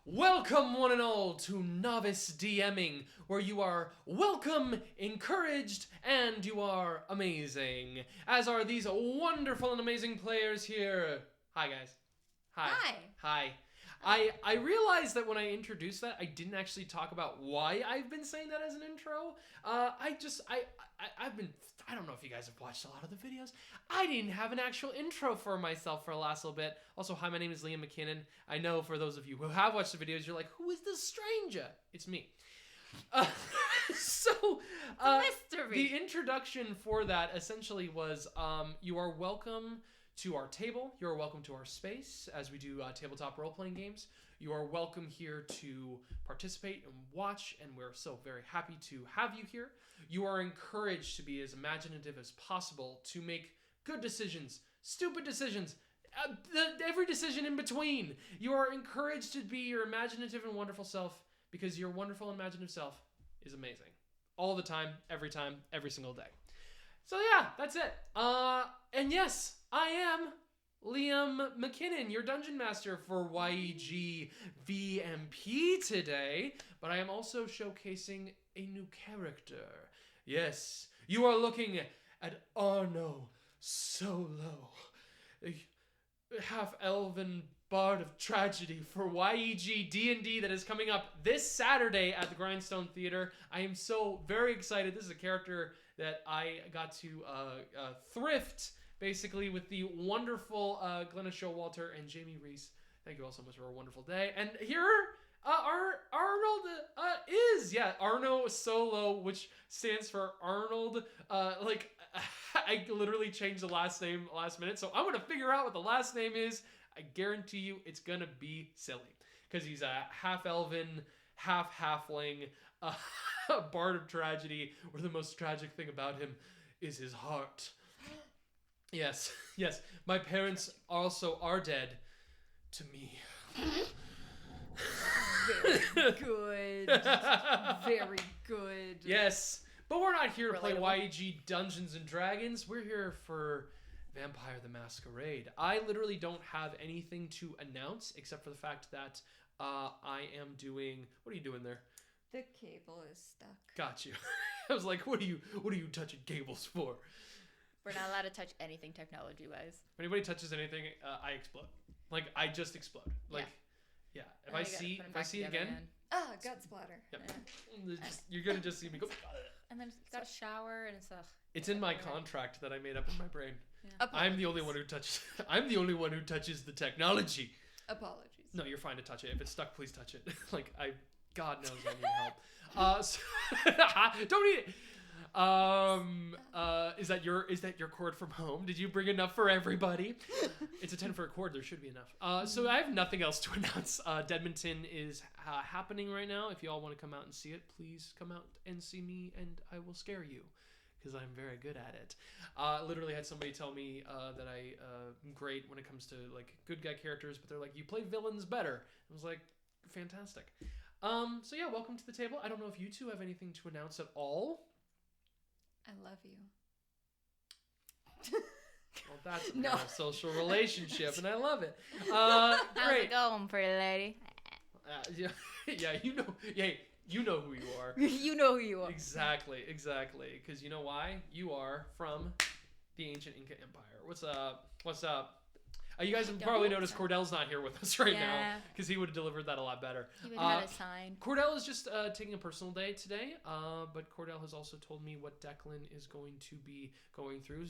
Welcome one and all to Novice DMing, where you are welcome, encouraged, and you are amazing. As are these wonderful and amazing players here. Hi guys. Hi. I realized that when I introduced that, I didn't actually talk about why I've been saying that as an intro. I don't know if you guys have watched a lot of the videos. I didn't have an actual intro for myself for the last little bit. Also, hi, my name is McKinnon. I know for those of you who have watched the videos, you're like, who is this stranger? It's me. Mystery. The introduction for that essentially was, you are welcome to our table. You are welcome to our space as we do tabletop role-playing games. You are welcome here to participate and watch, and we're so very happy to have you here. You are encouraged to be as imaginative as possible, to make good decisions, stupid decisions, every decision in between. You are encouraged to be your imaginative and wonderful self, because your wonderful and imaginative self is amazing. All the time, every single day. So yeah, that's it. And yes, I am Liam McKinnon, your Dungeon Master for yegVMP today, but I am also showcasing a new character. Yes, you are looking at Arno Solo, a half-elven bard of tragedy for YEG D&D that is coming up this Saturday at the Grindstone Theater. I am so very excited. This is a character that I got to thrift basically with the wonderful Glenna Showalter and Jamie Reese. Thank you all so much for a wonderful day. And here Arnold is Arno Solo, which stands for Arnold. I literally changed the last name last minute, so I'm gonna figure out what the last name is. I guarantee you it's gonna be silly, because he's a half-elven, half-halfling, bard of tragedy, where the most tragic thing about him is his heart. Yes. My parents also are dead to me. Very good. Very good. Yes. But we're not here to play Relatable. YEG Dungeons and Dragons. We're here for Vampire the Masquerade. I literally don't have anything to announce except for the fact that I am doing... What are you doing there? The cable is stuck. Got you. I was like, what are you touching cables for? We're not allowed to touch anything technology-wise. If anybody touches anything, I explode. Like, I just explode. Like, yeah. If I see it again, Gut splatter. yep. You're gonna just see me go. And then it's got a shower, and It's in my contract that I made up in my brain. Yeah. I'm the only one who touches. I'm the only one who touches the technology. Apologies. No, you're fine to touch it. If it's stuck, please touch it. God knows I need help. Don't eat it. Is that your cord from home? Did you bring enough for everybody? It's a 10-foot cord. There should be enough. So I have nothing else to announce. Edmonton is happening right now. If you all want to come out and see it, please come out and see me, and I will scare you, because I'm very good at it. Literally had somebody tell me that I'm great when it comes to like good guy characters, but they're like, you play villains better. I was like, fantastic. So yeah, welcome to the table. I don't know if you two have anything to announce at all. I love you. Well, that's a kind of social relationship, and I love it. How's Great. it going, pretty lady? You know who you are. You know who you are. Exactly. Because you know why? You are from the ancient Inca Empire. What's up? You guys have probably noticed Cordell's not here with us right now, because he would have delivered that a lot better. He would have had a sign. Cordell is just taking a personal day today, but Cordell has also told me what Declan is going to be going through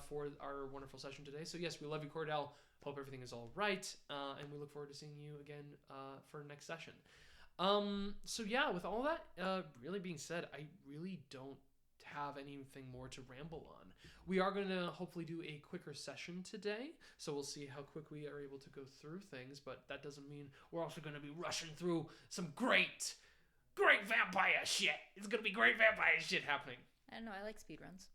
for our wonderful session today. So yes, we love you, Cordell. Hope everything is all right, and we look forward to seeing you again for next session. So yeah, with all that really being said, I really don't have anything more to ramble on. We are going to hopefully do a quicker session today, so we'll see how quick we are able to go through things, but that doesn't mean we're also going to be rushing through some great vampire shit. It's going to be great vampire shit happening. I don't know. I like speedruns.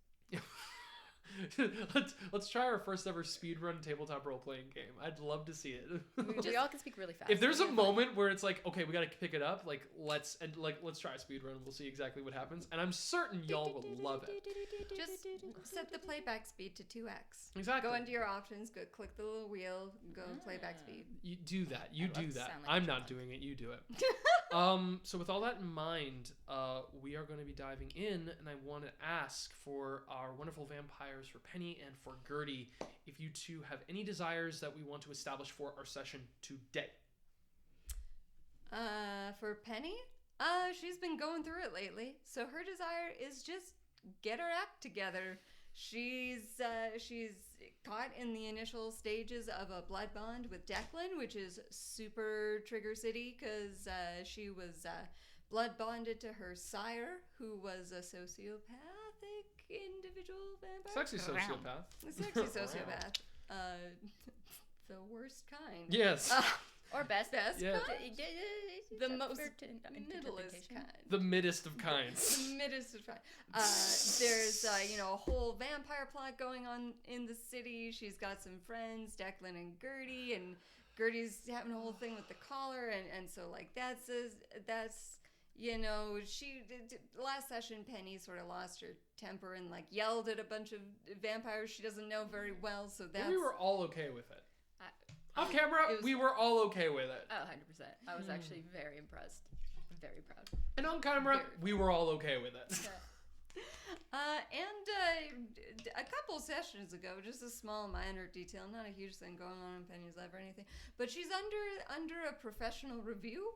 let's try our first ever speedrun tabletop role playing game. I'd love to see it. We all can speak really fast. If there's a moment where it's like, okay, we gotta pick it up, like let's try a speedrun. We'll see exactly what happens, and I'm certain y'all will love it. Just set the playback speed to 2x. Exactly. Go into your options, go click the little wheel, go playback speed. You do that. You I'd love do to that. sound like I'm a not child. doing it. You do it. So with all that in mind, we are going to be diving in, and I want to ask for our wonderful vampires, for Penny and for Gertie, if you two have any desires that we want to establish for our session today. For Penny, she's been going through it lately, so her desire is just get her act together. She's caught in the initial stages of a blood bond with Declan, which is super trigger city because she was blood bonded to her sire, who was a sociopathic individual vampire. Sexy sociopath. A sexy sociopath. The worst kind. Yes. Or best. Yeah. kind. The most middlest kind. The middest of kinds. The middest of kind. There's a whole vampire plot going on in the city. She's got some friends, Declan and Gertie, and Gertie's having a whole thing with the collar, and so like that's she last session Penny sort of lost her temper and like yelled at a bunch of vampires she doesn't know very well. So that's We were all okay with it. Off camera, we were all okay with it. Oh, 100%. I was actually very impressed. I'm very proud. And on camera, we were all okay with it. A couple sessions ago, just a small minor detail, not a huge thing going on in Penny's life or anything, but she's under a professional review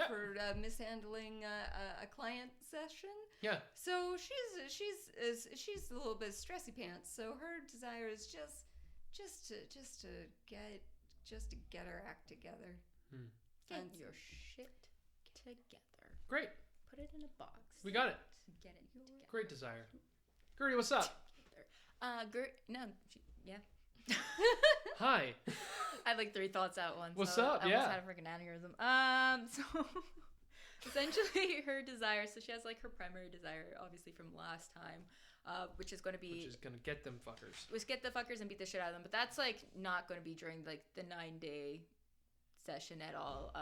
for mishandling a client session. Yeah. So she's a little bit stressy pants. So her desire is just to get her act together. Get And your shit together. Great. Put it in a box. We got it. Get it together. Great desire. Gertie, what's up? Yeah. Hi. I had like 3 thoughts at once. What's so up? I Yeah. almost had a freaking aneurysm. So essentially her desire, so she has like her primary desire, obviously from last time, which is going to be... Which is going to get them fuckers. Was get the fuckers and beat the shit out of them. But that's like not going to be during like the 9-day session at all.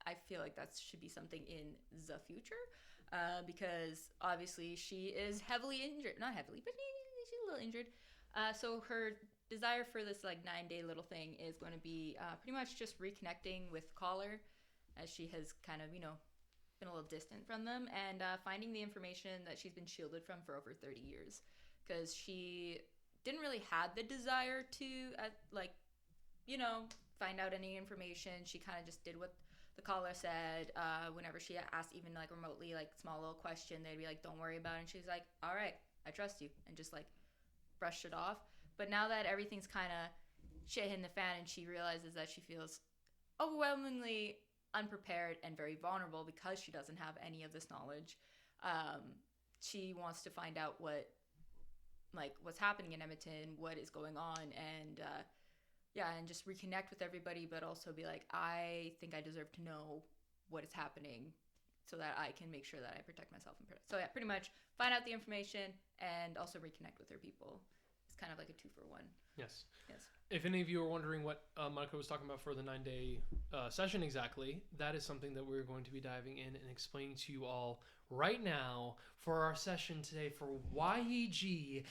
I feel like that should be something in the future, because obviously she is heavily injured. Not heavily, but she's a little injured. So her desire for this like 9-day little thing is going to be pretty much just reconnecting with Collar, as she has kind of been a little distant from them, and finding the information that she's been shielded from for over 30 years, because she didn't really had the desire to find out any information. She kind of just did what the caller said. Whenever she asked even like remotely like small little question, they'd be like, don't worry about it, and she's like, all right, I trust you, and just like brushed it off. But now that everything's kind of shit hitting the fan, and she realizes that she feels overwhelmingly unprepared and very vulnerable because she doesn't have any of this knowledge, she wants to find out what's happening in Edmonton, what is going on, and and just reconnect with everybody, but also be like, I think I deserve to know what is happening so that I can make sure that I protect myself. So yeah, pretty much find out the information and also reconnect with her people. It's kind of like a 2-for-1. Yes. Yes. If any of you are wondering what Monika was talking about for the 9-day session exactly, that is something that we're going to be diving in and explaining to you all right now for our session today for yegVMP.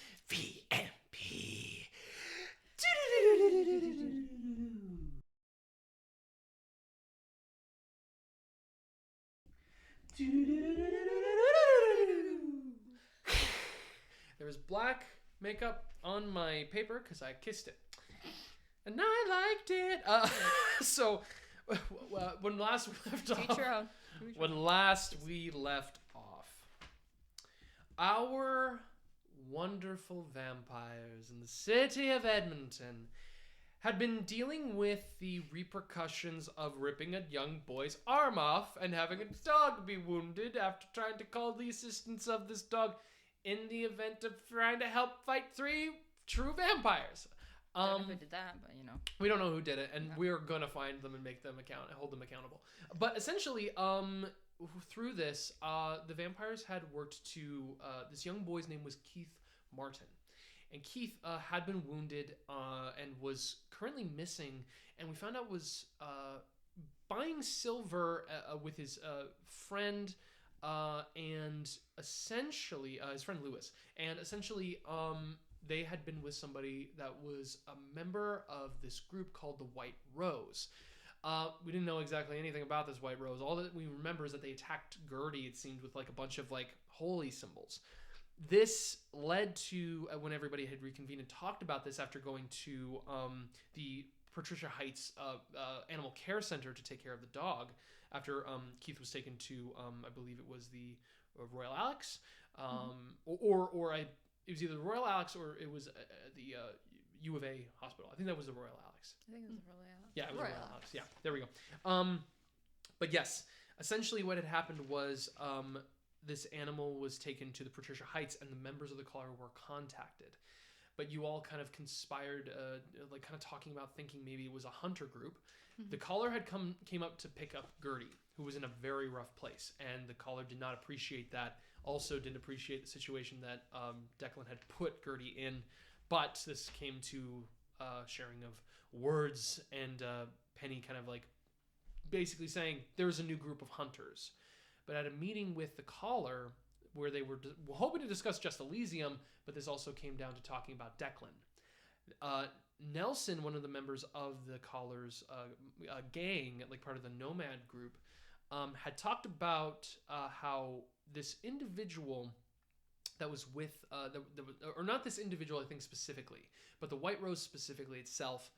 There was black makeup on my paper because I kissed it, and I liked it. So when last we left off, our wonderful vampires in the city of Edmonton had been dealing with the repercussions of ripping a young boy's arm off and having a dog be wounded after trying to call the assistance of this dog in the event of trying to help fight 3 true vampires. Don't know who did that, but we don't know who did it, and we're gonna find them and hold them accountable. But essentially, through this, the vampires had worked to this young boy's name was Keith Martin. And Keith had been wounded and was currently missing, and we found out was buying silver with his friend and essentially his friend Lewis, and essentially they had been with somebody that was a member of this group called the White Rose. We didn't know exactly anything about this White Rose. All that we remember is that they attacked Gertie, it seemed, with like a bunch of like holy symbols. This led to when everybody had reconvened and talked about this after going to the Patricia Heights Animal Care Center to take care of the dog after Keith was taken to I believe it was the Royal Alex it was either the Royal Alex or it was the U of A hospital. I think that was the Royal Alex. I think it was the Royal Alex. Yeah, it was Royal Alex. Yeah, there we go. But yes, essentially what had happened was this animal was taken to the Patricia Heights and the members of the collar were contacted. But you all kind of conspired, like kind of talking about thinking maybe it was a hunter group. Mm-hmm. The collar had came up to pick up Gertie, who was in a very rough place. And the collar did not appreciate that. Also didn't appreciate the situation that Declan had put Gertie in. But this came to sharing of words and Penny kind of like basically saying there's a new group of hunters. But at a meeting with the collar where they were hoping to discuss Just Elysium, but this also came down to talking about Declan. Nelson, one of the members of the collar's gang, like part of the Nomad group, had talked about how this individual that was with, or not this individual, I think specifically, but the White Rose specifically itself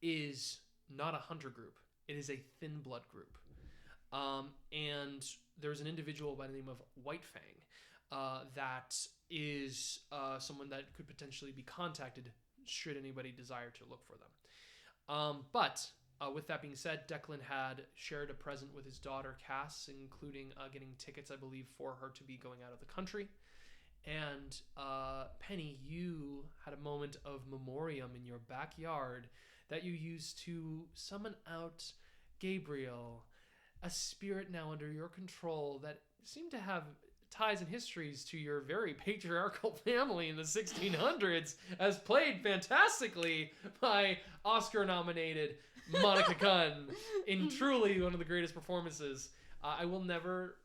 is not a hunter group. It is a thin blood group. And there's an individual by the name of White Fang that is someone that could potentially be contacted should anybody desire to look for them. But with that being said, Declan had shared a present with his daughter, Cass, including getting tickets, I believe, for her to be going out of the country. And Penny, you had a moment of memoriam in your backyard that you used to summon out Gabriel, a spirit now under your control that seemed to have ties and histories to your very patriarchal family in the 1600s, as played fantastically by Oscar-nominated Monika Gunn in truly one of the greatest performances. I will never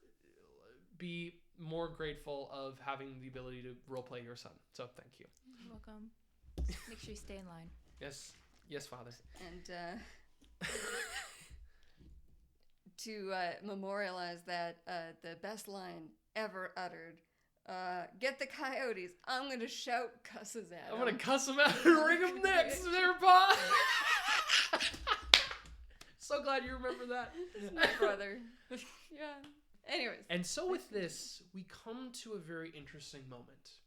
be more grateful of having the ability to roleplay your son. So thank you. You're welcome. Make sure you stay in line. Yes, Father. And to memorialize that, the best line ever uttered, get the coyotes. I'm going to shout cusses at them. I'm going to cuss them out and wring them necks there, Pa. So glad you remember that. It's my brother. Yeah. Anyways. And so with this, we come to a very interesting moment.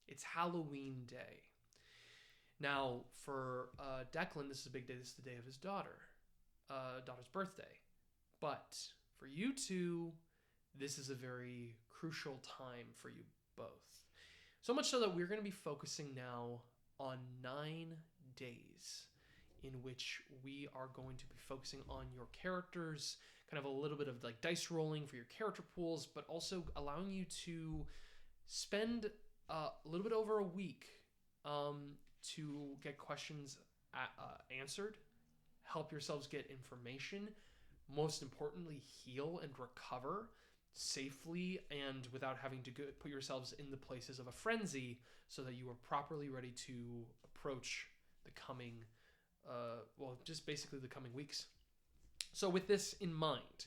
It's Halloween Day. Now, for Declan, this is a big day. This is the day of his daughter's birthday. But for you two, this is a very crucial time for you both. So much so that we're going to be focusing now on 9 days in which we are going to be focusing on your characters, kind of a little bit of like dice rolling for your character pools, but also allowing you to spend a little bit over a week to get questions answered, help yourselves get information, most importantly, heal and recover safely and without having to put yourselves in the places of a frenzy so that you are properly ready to approach the coming, just basically the coming weeks. So with this in mind,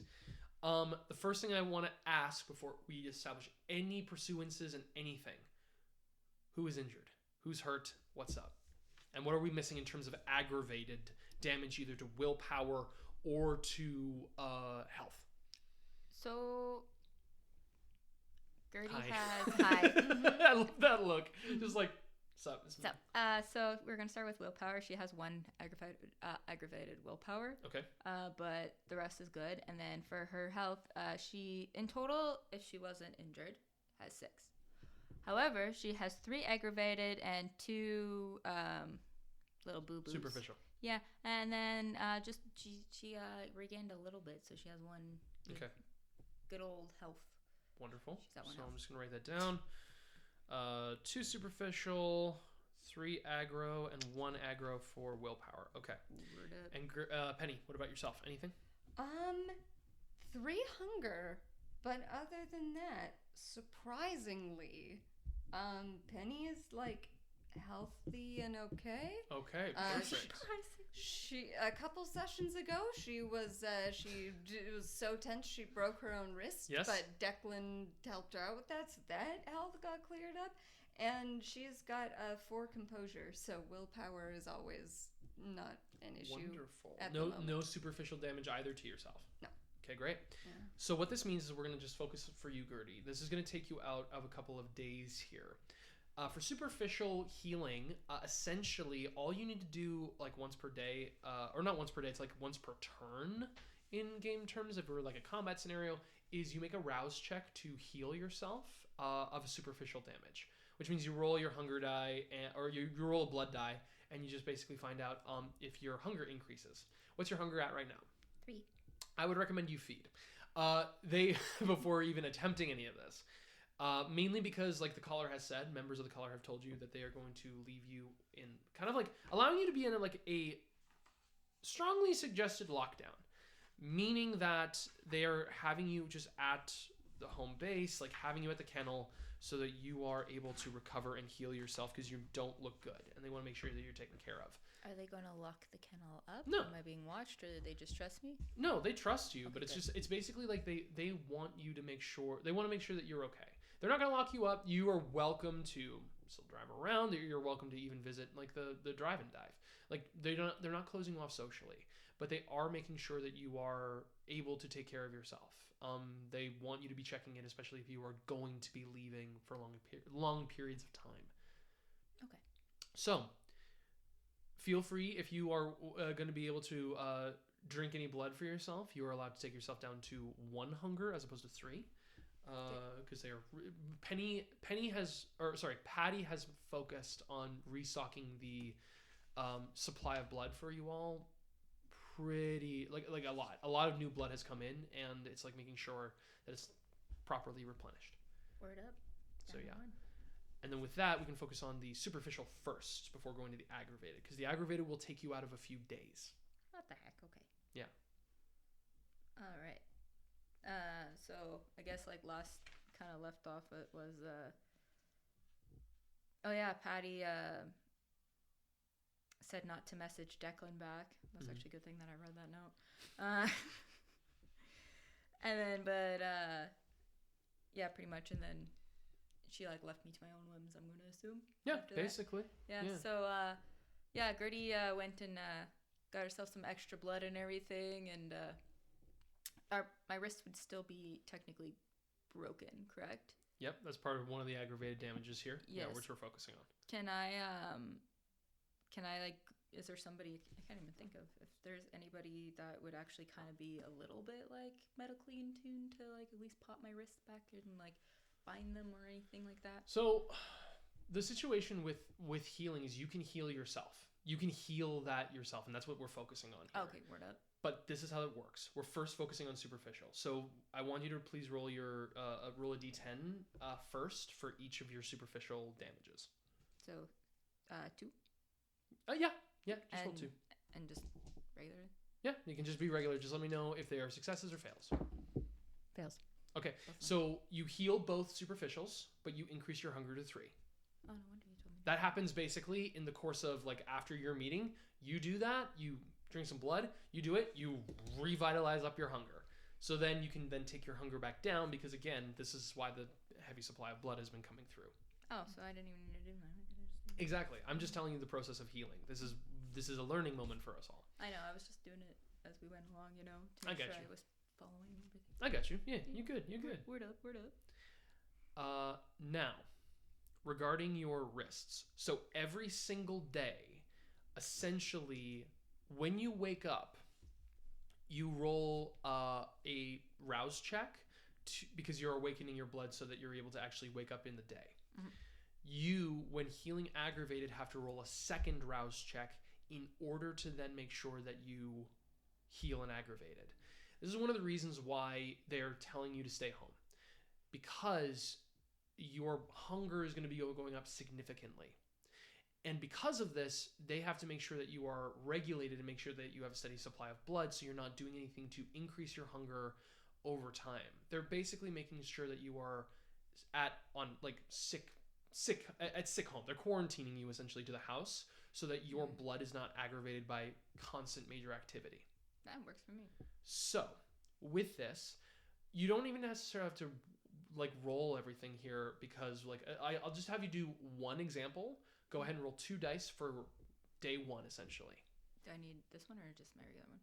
the first thing I want to ask before we establish any pursuances and anything, who is injured? Who's hurt? What's up? And what are we missing in terms of aggravated damage either to willpower or to health? So Gertie has... Hi. I love that look. Just like, what's up? So we're going to start with willpower. She has 1 aggravated willpower. Okay. But the rest is good. And then for her health, she, in total, if she wasn't injured, has 6. However, she has 3 aggravated and 2 little boo-boos. Superficial. Yeah, and then just she regained a little bit, so she has 1 good old health. Wonderful. She's got 1 so health. I'm just going to write that down. 2 superficial, 3 aggro and 1 aggro for willpower. Okay. Word up. And Penny, what about yourself? Anything? 3 hunger, but other than that, surprisingly, Penny is like healthy and okay. Okay, perfect. She a couple sessions ago, she was so tense she broke her own wrist. Yes. But Declan helped her out with that, so that health got cleared up, and she's got 4 composure, so willpower is always not an issue. Wonderful. At the moment. No superficial damage either to yourself. No. Okay, great. Yeah. So what this means is we're going to just focus for you, Gertie. This is going to take you out of a couple of days here. For superficial healing, essentially all you need to do like once per day, or not once per day, it's like once per turn in game terms, if we're like a combat scenario, is you make a rouse check to heal yourself of a superficial damage, which means you roll your hunger die, or you roll a blood die, and you just basically find out if your hunger increases. What's your hunger at right now? 3. I would recommend you feed. Before even attempting any of this. Mainly because, like the caller has said, members of the caller have told you that they are going to leave you in kind of like allowing you to be in a strongly suggested lockdown, meaning that they are having you just at the home base, like having you at the kennel so that you are able to recover and heal yourself because you don't look good, and they want to make sure that you're taken care of. Are they going to lock the kennel up? No. Am I being watched, or do they just trust me? No, they trust you, but Okay, it's basically like they want you to make sure, they want to make sure that you're okay. They're not going to lock you up. You are welcome to still drive around. You're welcome to even visit like the drive and dive. Like they're not closing you off socially, but they are making sure that you are able to take care of yourself. They want you to be checking in, especially if you are going to be leaving for long periods of time. Okay. So feel free, if you are going to be able to drink any blood for yourself, you are allowed to take yourself down to 1 hunger as opposed to 3. Because they are Patty has focused on restocking the supply of blood for you all. Pretty like a lot of new blood has come in, and it's like making sure that it's properly replenished. Word up. So yeah, and then with that we can focus on the superficial first before going to the aggravated, because the aggravated will take you out of a few days. What the heck? Okay. Yeah. All right. So I guess like last kind of left off it was oh yeah, Patty said not to message Declan back. That's actually a good thing that I read that note. And then yeah, pretty much, and then she like left me to my own whims, I'm gonna assume. Yeah, basically. Yeah. So yeah, Gertie went and got herself some extra blood and everything, and my wrist would still be technically broken, correct? Yep, that's part of one of the aggravated damages here. Yes. Yeah, which we're focusing on. Can I like, is there somebody, I can't even think of if there's anybody that would actually kind of be a little bit like medically in tune to like at least pop my wrists back and like bind them or anything like that? So the situation with healing is you can heal yourself. You can heal that yourself, and that's what we're focusing on here. Okay, word up. But this is how it works. We're first focusing on superficial. So I want you to please roll your roll a d10 first for each of your superficial damages. So 2? Yeah, just roll 2. And just regular? Yeah, you can just be regular. Just let me know if they are successes or fails. Fails. Okay, so you heal both superficials, but you increase your hunger to 3. Oh, no wonder you told me. That happens basically in the course of like after your meeting. You do that, you drink some blood, you do it, you revitalize up your hunger. So then you can then take your hunger back down, because again, this is why the heavy supply of blood has been coming through. Oh, so I didn't even need to do that. Exactly. I'm just telling you the process of healing. This is a learning moment for us all. I know, I was just doing it as we went along, to I make got sure you. I was following everything. I got you. Yeah, you good. You good. Word up. Now, regarding your wrists. So every single day, essentially, when you wake up, you roll a rouse check because you're awakening your blood so that you're able to actually wake up in the day. Mm-hmm. You, when healing aggravated, have to roll a second rouse check in order to then make sure that you heal an aggravated. This is one of the reasons why they're telling you to stay home, because your hunger is going to be going up significantly. And because of this, they have to make sure that you are regulated and make sure that you have a steady supply of blood, so you're not doing anything to increase your hunger over time. They're basically making sure that you are at sick home. They're quarantining you essentially to the house so that your blood is not aggravated by constant major activity. That works for me. So, with this, you don't even necessarily have to like roll everything here, because like I'll just have you do one example. Go ahead and roll 2 dice for day 1 essentially. Do I need this one or just my regular one?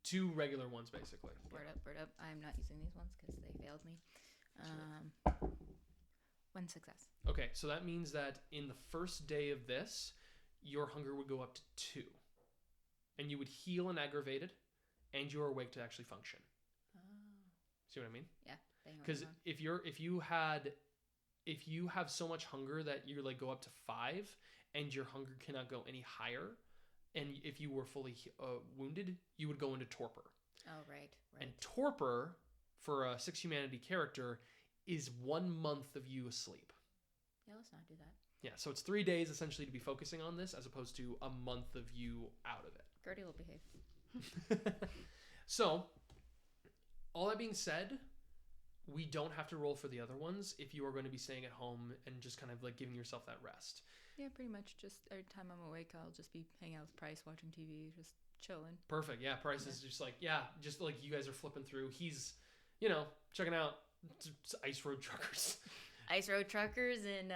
2 regular ones basically. Word up. I'm not using these ones because they failed me. 1 success. Okay, so that means that in the first day of this, your hunger would go up to 2. And you would heal and aggravated, and you are awake to actually function. Oh. See what I mean? Yeah. Because if you have so much hunger that you like go up to 5, and your hunger cannot go any higher, and if you were fully wounded, you would go into torpor. Oh, right. And torpor, for a 6 humanity character, is 1 month of you asleep. Yeah, let's not do that. Yeah, so it's 3 days essentially to be focusing on this, as opposed to a month of you out of it. Gertie will behave. So, all that being said, we don't have to roll for the other ones if you are going to be staying at home and just kind of like giving yourself that rest. Yeah, pretty much. Just every time I'm awake, I'll just be hanging out with Price, watching TV, just chilling. Perfect. Yeah, Price is just like, just like you guys are flipping through. He's, checking out Ice Road Truckers. Ice Road Truckers and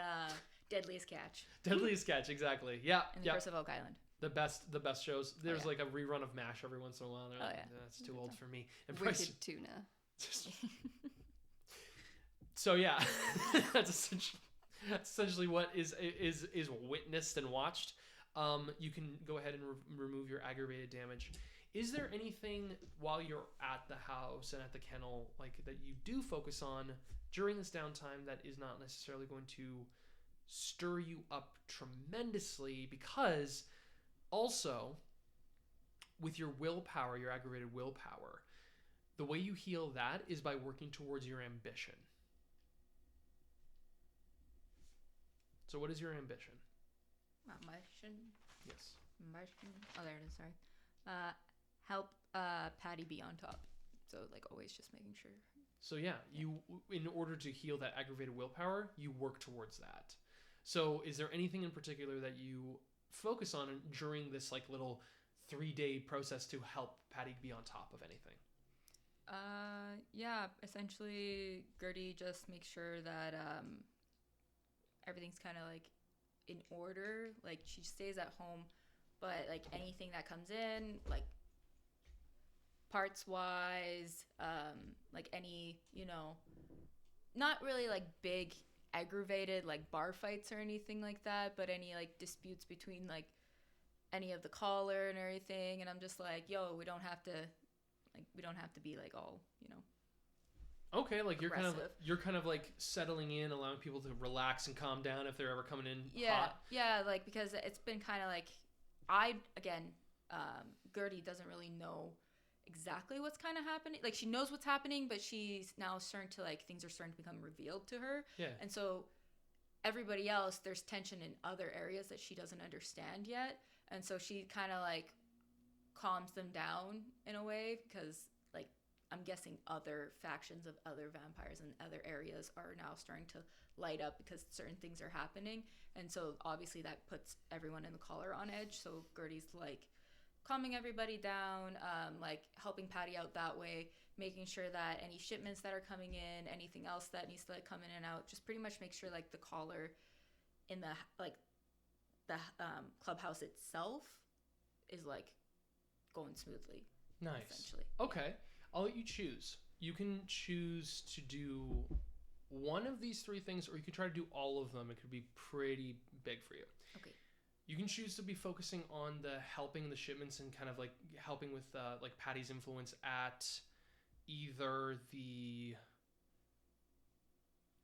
Deadliest Catch. Deadliest Catch, exactly. Yeah. And the Curse of Oak Island. The best shows. There's like a rerun of MASH every once in a while. Like, that's too old for me. And Wicked Tuna. So yeah, that's essentially what is witnessed and watched. You can go ahead and remove your aggravated damage. Is there anything while you're at the house and at the kennel like that you do focus on during this downtime that is not necessarily going to stir you up tremendously? Because also with your willpower, your aggravated willpower, the way you heal that is by working towards your ambition. So what is your ambition? Ambition? Yes. Ambition. Oh, there it is. Sorry. Help Patty be on top. So like always just making sure. So yeah, you in order to heal that aggravated willpower, you work towards that. So is there anything in particular that you focus on during this like little 3-day process to help Patty be on top of anything? Yeah, essentially Gertie just makes sure that everything's kind of like in order. Like she stays at home, but like anything that comes in, like parts wise, like any, not really like big aggravated like bar fights or anything like that, but any like disputes between like any of the collar and everything. And I'm just like, yo, we don't have to be like all, Okay, like aggressive. you're kind of like settling in, allowing people to relax and calm down if they're ever coming in hot. Yeah, like because it's been kind of like Gertie doesn't really know exactly what's kind of happening. Like she knows what's happening, but she's now starting to like things are starting to become revealed to her. Yeah. And so everybody else, there's tension in other areas that she doesn't understand yet, and so she kind of like calms them down in a way because like I'm guessing other factions of other vampires in other areas are now starting to light up because certain things are happening, and so obviously that puts everyone in the collar on edge. So Gertie's like calming everybody down, like helping Patty out that way, making sure that any shipments that are coming in, anything else that needs to like come in and out, just pretty much make sure like the collar in the clubhouse itself is like going smoothly. Nice. Essentially. Okay. I'll let you choose. You can choose to do one of these 3 things, or you could try to do all of them. It could be pretty big for you. Okay. You can choose to be focusing on the helping the shipments and kind of like helping with like Patty's influence at either the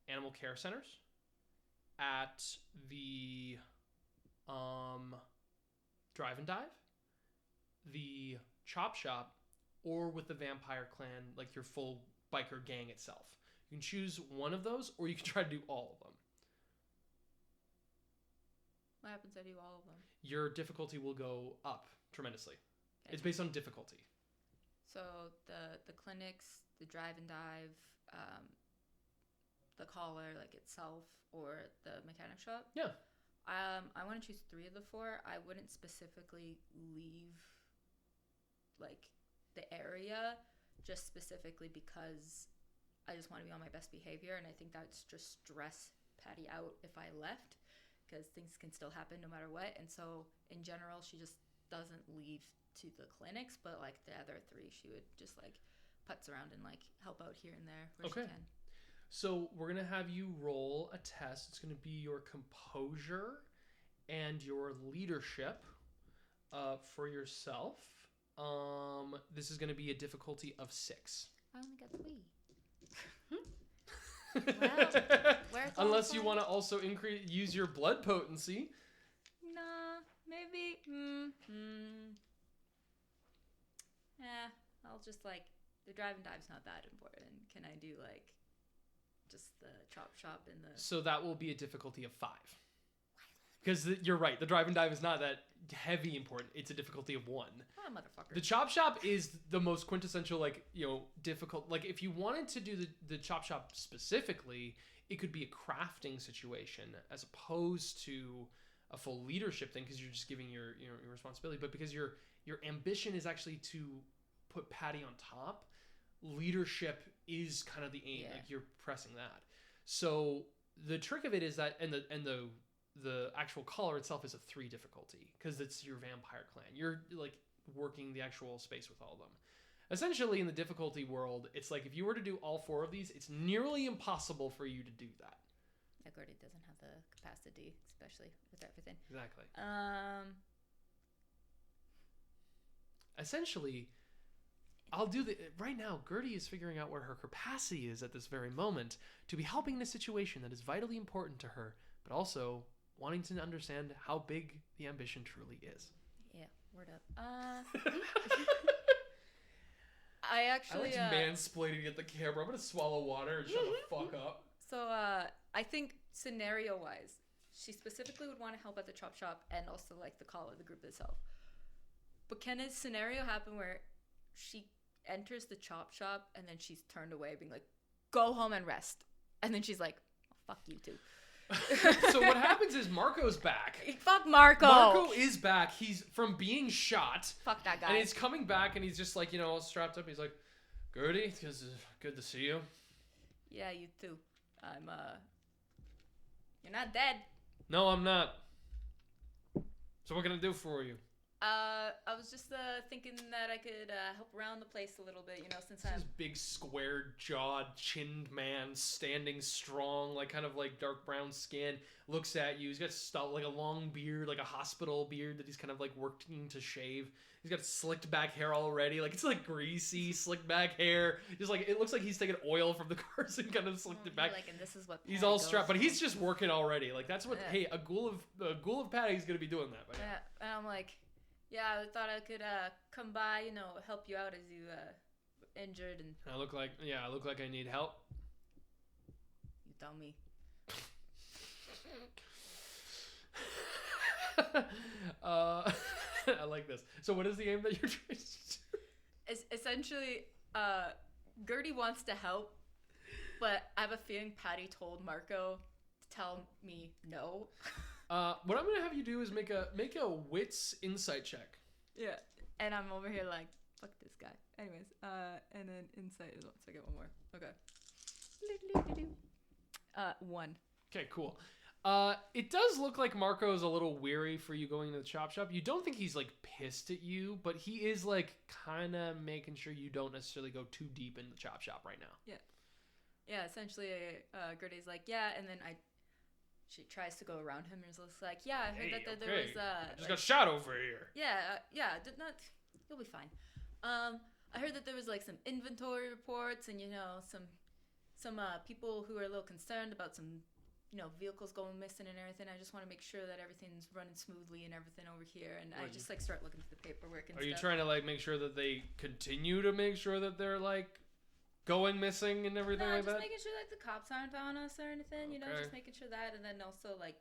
animal care centers, at the drive and dive, the chop shop, or with the vampire clan, like your full biker gang itself. You can choose one of those, or you can try to do all of them. What happens if I do all of them? Your difficulty will go up tremendously. Okay. It's based on difficulty. So the clinics, the drive and dive, the collar like itself, or the mechanic shop. Yeah. I want to choose 3 of the 4. I wouldn't specifically leave like the area, just specifically because I just want to be on my best behavior, and I think that's just stress Patty out if I left, because things can still happen no matter what. And so in general, she just doesn't leave to the clinics, but like the other 3, she would just like putz around and like help out here and there where she can. So we're going to have you roll a test. It's going to be your composure and your leadership for yourself. This is going to be a difficulty of 6. I only got 3. Well, unless you want to also use your blood potency. Nah, maybe. I'll just like, the drive and dive's not that important. Can I do like just the chop shop and the... So that will be a difficulty of 5. Because you're right, the drive and dive is not that heavy important. It's a difficulty of 1. Oh, motherfucker. The chop shop is the most quintessential, like, you know, difficult. Like, if you wanted to do the chop shop specifically, it could be a crafting situation as opposed to a full leadership thing, because you're just giving your responsibility. But because your ambition is actually to put Patty on top, leadership is kind of the aim. Yeah. Like, you're pressing that. So the trick of it is that, and the actual collar itself is a 3 difficulty, because it's your vampire clan. You're like working the actual space with all of them. Essentially, in the difficulty world, it's like if you were to do all 4 of these, it's nearly impossible for you to do that. Yeah, Gertie doesn't have the capacity, especially with everything. Exactly. Essentially, I'll do the right now. Gertie is figuring out where her capacity is at this very moment to be helping in a situation that is vitally important to her, but also wanting to understand how big the ambition truly is. Yeah, word up. I actually I like mansplaining at the camera. I'm gonna swallow water and shut the fuck up. So I think scenario wise, she specifically would want to help at the chop shop and also like the call of the group itself. But can a scenario happen where she enters the chop shop and then she's turned away, being like, "Go home and rest," and then she's like, oh, "Fuck you too." So what happens is Marco's back. Fuck Marco. Marco is back. He's from being shot. Fuck that guy. And he's coming back and he's just like, all strapped up. He's like, Gertie, it's good to see you. Yeah, you too. I'm, you're not dead. No, I'm not. So what can I do for you? I was just thinking that I could help around the place a little bit, since This I'm... big square-jawed, chinned man standing strong, like kind of like dark brown skin, looks at you. He's got like a long beard, like a hospital beard that he's kind of like working to shave. He's got slicked back hair already, like it's like greasy, slicked back hair. Just like it looks like he's taken oil from the cars and kind of slicked it back. Like, and this is what he's all strapped, but he's just working already. Like that's what. Yeah. Hey, a ghoul of Patty's gonna be doing that. By now. Yeah, and I'm like. Yeah, I thought I could come by, help you out as you injured and... I look like I need help. You tell me. I like this. So what is the aim that you're trying to do? Essentially, Gertie wants to help, but I have a feeling Patty told Marco to tell me no. What I'm gonna have you do is make a wits insight check. Yeah, and I'm over here like, fuck this guy. Anyways, and then insight is once I get one more. Okay. 1. Okay, cool. It does look like Marco's a little weary for you going to the chop shop. You don't think he's like pissed at you, but he is like kind of making sure you don't necessarily go too deep in the chop shop right now. Yeah. Essentially, Gertie's like, yeah, and then she tries to go around him and is like, yeah, I heard that there was... I just got shot over here. Yeah, you'll be fine. I heard that there was like some inventory reports and, some people who are a little concerned about some, vehicles going missing and everything. I just want to make sure that everything's running smoothly and everything over here. And I just like start looking through the paperwork and stuff. Are you trying to like make sure that they continue to make sure that they're like... going missing and everything like that? No, just making sure like the cops aren't on us or anything, just making sure that, and then also like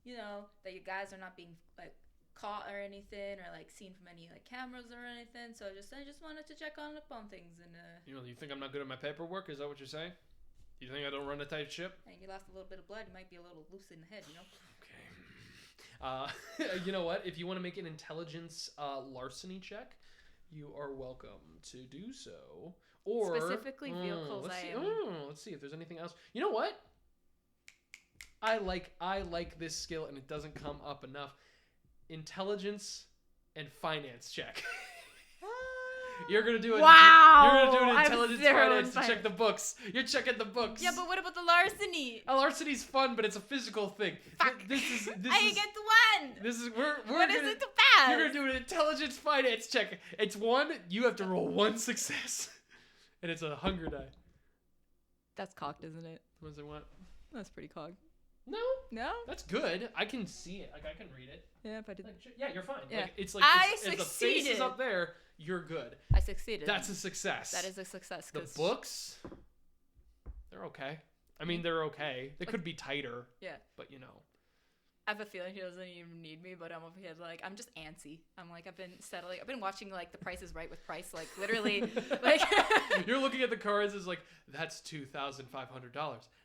you know, that you guys are not being like caught or anything, or like seen from any like cameras or anything. So I just wanted to check on upon things. And you think I'm not good at my paperwork? Is that what you're saying? You think I don't run a tight ship? And you lost a little bit of blood. You might be a little loose in the head, you know. Okay. You know what? If you want to make an intelligence larceny check, you are welcome to do so. Or specifically vehicles. Let's see if there's anything else. You know what? I like this skill, and it doesn't come up enough. Intelligence and finance check. You're gonna do it. Wow! You're gonna do an intelligence finance to check the books. You're checking the books. Yeah, but what about the larceny? A larceny's fun, but it's a physical thing. Fuck. This I is get one. This is we're What gonna, is it to pass? You're gonna do an intelligence finance check. It's one. You have to roll one success, and it's a hunger die. That's cocked, isn't it? What does it want? That's pretty cocked. No, that's good. I can see it. Like I can read it. Yeah, if I did. Yeah, you're fine. Yeah. Like, it's like I if the face is succeeded. up there, you're good. I succeeded. That's a success. That is a success. The books, they're okay. I mean, they're okay. They could be tighter. Yeah. But you know. I have a feeling he doesn't even need me, but I'm over here like I'm just antsy. I'm like I've been watching like The Price is Right with Price, like literally like you're looking at the cards as like that's $2,500.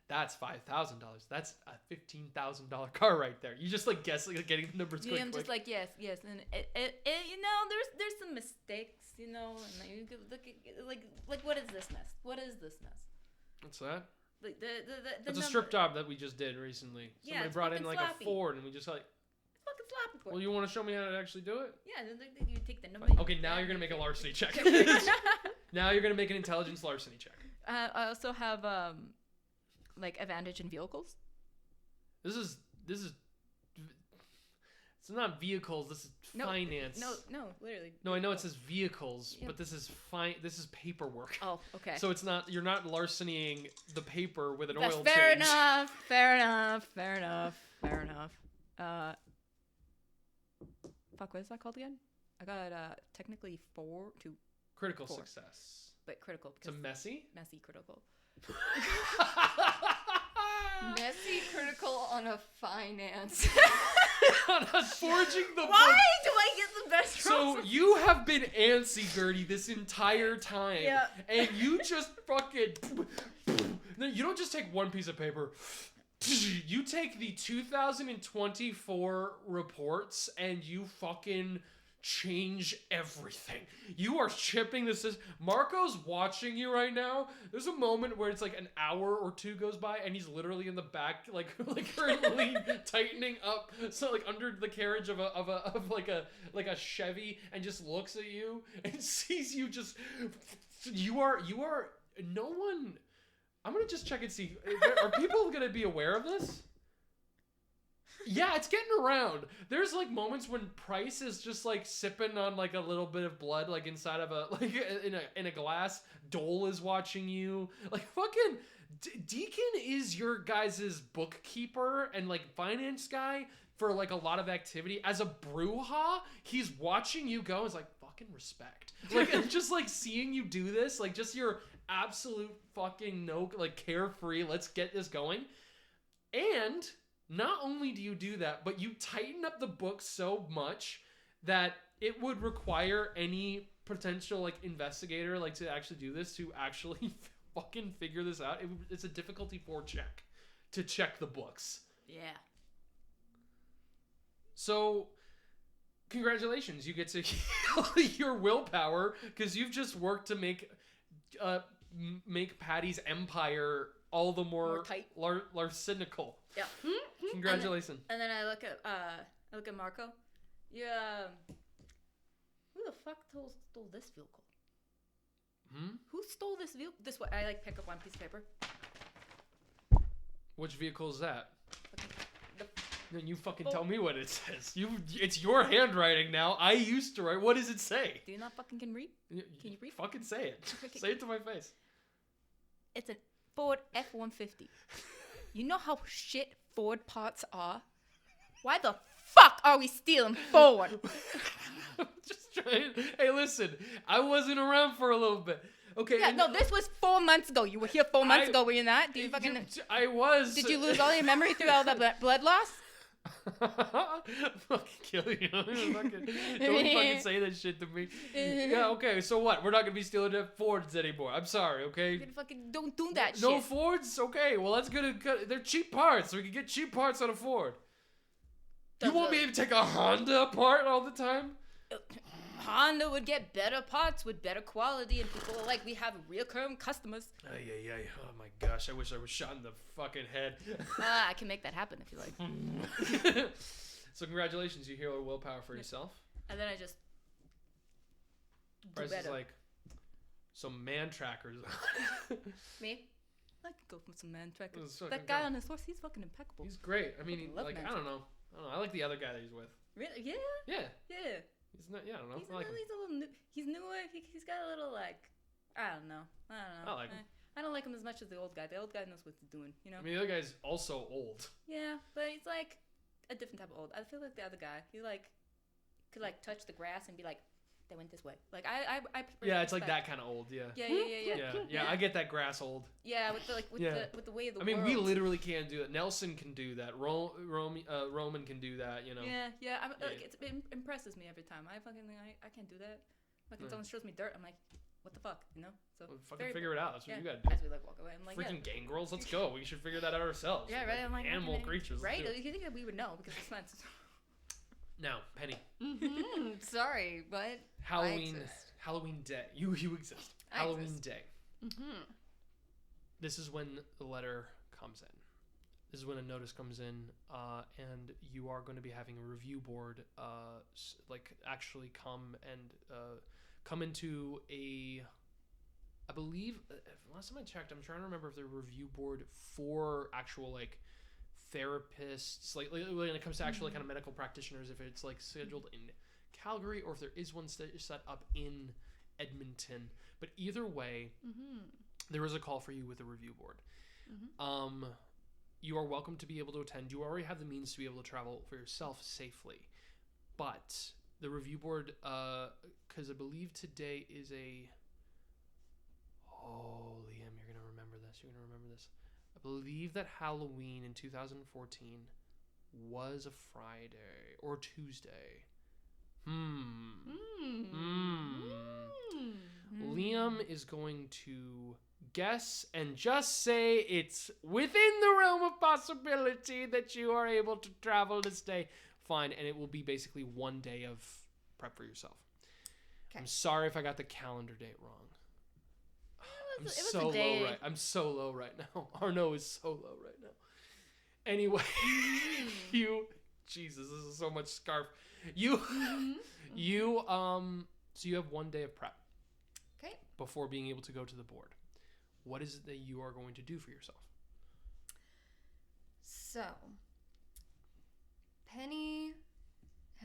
That's $5,000. That's a $15,000 car right there. You just like guess like getting the numbers quick. Yeah, I'm just like yes, and it you know there's some mistakes, you know, and like, you could look at like what is this mess? What is this mess? What's that? Like the It's a strip job that we just did recently. Yeah, Somebody brought in like sloppy. a Ford, and we just like. It's fucking sloppy. Well, you want to show me how to actually do it? Yeah, you take the number. Okay, now you're gonna make a larceny check. Now you're gonna make an intelligence larceny check. I also have like advantage in vehicles. This is. It's not vehicles. This is finance. No, literally. No, I know it says vehicles, Yep. but this is fine. This is paperwork. Oh, okay. So it's not. You're not larcenying the paper with an That's oil fair change. Fair enough. Fuck, what is that called again? I got technically 4 to Critical 4. success. But critical. It's a messy. Messy critical. Messy critical on a finance. On us forging the Why book. do I get the best So rolls? you have been antsy, Gertie, this entire time. Yeah. And you just fucking... No, you don't just take one piece of paper. You take the 2024 reports and you fucking change everything. You are chipping this. Marco's watching you right now. There's a moment where it's like an hour or two goes by and he's literally in the back, like currently tightening up, so like under the carriage of a Chevy, and just looks at you and sees you just. You are no one. I'm gonna just check and see. Are people gonna be aware of this? Yeah, it's getting around. There's like moments when Price is just like sipping on like a little bit of blood, like inside of in a glass. Dole is watching you. Like fucking Deacon is your guys' bookkeeper and like finance guy for like a lot of activity. As a brouhaha, he's watching you go. It's like fucking respect. Like and just like seeing you do this, like just your absolute fucking carefree. Let's get this going. And not only do you do that, but you tighten up the book so much that it would require any potential like investigator like to actually do this to actually fucking figure this out. It's a difficulty 4 check to check the books. Yeah. So congratulations, you get to heal your willpower because you've just worked to make Patty's empire all the more tight. larcenical. Yeah. Congratulations. And then I look at Marco. Yeah. Who the fuck stole this vehicle? Who stole this vehicle? This way. I like pick up one piece of paper. Which vehicle is that? The Then you fucking tell me what it says. It's your handwriting now. I used to write. What does it say? Do you not fucking can read? Can you read? Fucking say it. Okay. Say it to my face. It's a Ford F-150. You know how shit Ford parts are? Why the fuck are we stealing Ford? Just trying. Hey, listen. I wasn't around for a little bit. Okay. Yeah, no, this was 4 months ago. You were here 4 months ago, were you not? Do you fucking... I was. Did you lose all your memory through all the blood loss? Fucking kill you. Don't fucking say that shit to me. Yeah, okay, so what? We're not gonna be stealing Fords anymore. I'm sorry, okay? You fucking don't do that shit. No Fords? Okay, well that's gonna they're cheap parts. So we can get cheap parts on a Ford. You want me to take a Honda apart all the time? Honda would get better parts with better quality, and people are like, we have reoccurring customers. Ay. Oh my gosh, I wish I was shot in the fucking head. I can make that happen if you like. So congratulations, you heal willpower for yourself. And then I just Price is like some man trackers. Me? I could go for some man trackers. That That guy on his horse, he's fucking impeccable. He's great. I mean, love like, man I don't know. I like the other guy that he's with. Really? Yeah? Yeah. Yeah. He's not. Yeah, I don't know. He's, I like him. he's a little new. He's newer. He's got a little like, I don't know. I like him. I don't like him as much as the old guy. The old guy knows what he's doing, you know? I mean, the other guy's also old. Yeah, but he's like a different type of old. I feel like the other guy, he like could like touch the grass and be like, they went this way. Like I Yeah, it's like that kind of old. Yeah. Yeah. I get that grass old. Yeah, with the way of the I mean, world. we literally can't do that. Nelson can do that. Roman can do that. You know. Yeah. Like, it impresses me every time. I can't do that. Like when someone shows me dirt, I'm like, what the fuck, you know? So well, fucking figure it out. That's what you gotta do. As we like walk away, I'm like, freaking gangrels, let's go. We should figure that out ourselves. Yeah, right. I'm like animal creatures, right? You think that we would know because it's not. Now, Penny. Sorry, but Halloween day. You exist. Halloween day. This is when the letter comes in. This is when a notice comes in, and you are going to be having a review board, like actually come into a, I believe, last time I checked, I'm trying to remember if the review board for actual like therapists, like when it comes to actual kind of medical practitioners, if it's like scheduled in Calgary or if there is one set up in Edmonton. But either way, there is a call for you with a review board. You are welcome to be able to attend. You already have the means to be able to travel for yourself safely. But the review board, because I believe today is a... Oh, Liam, you're going to remember this. I believe that Halloween in 2014 was a Friday or Tuesday. Liam is going to guess and just say it's within the realm of possibility that you are able to travel to stay fine, and it will be basically one day of prep for yourself. Okay. I'm sorry if I got the calendar date wrong. I'm so low right now. Arno is so low right now. Anyway, Jesus, this is so much scarf. So you have one day of prep. Okay. Before being able to go to the board. What is it that you are going to do for yourself? So, Penny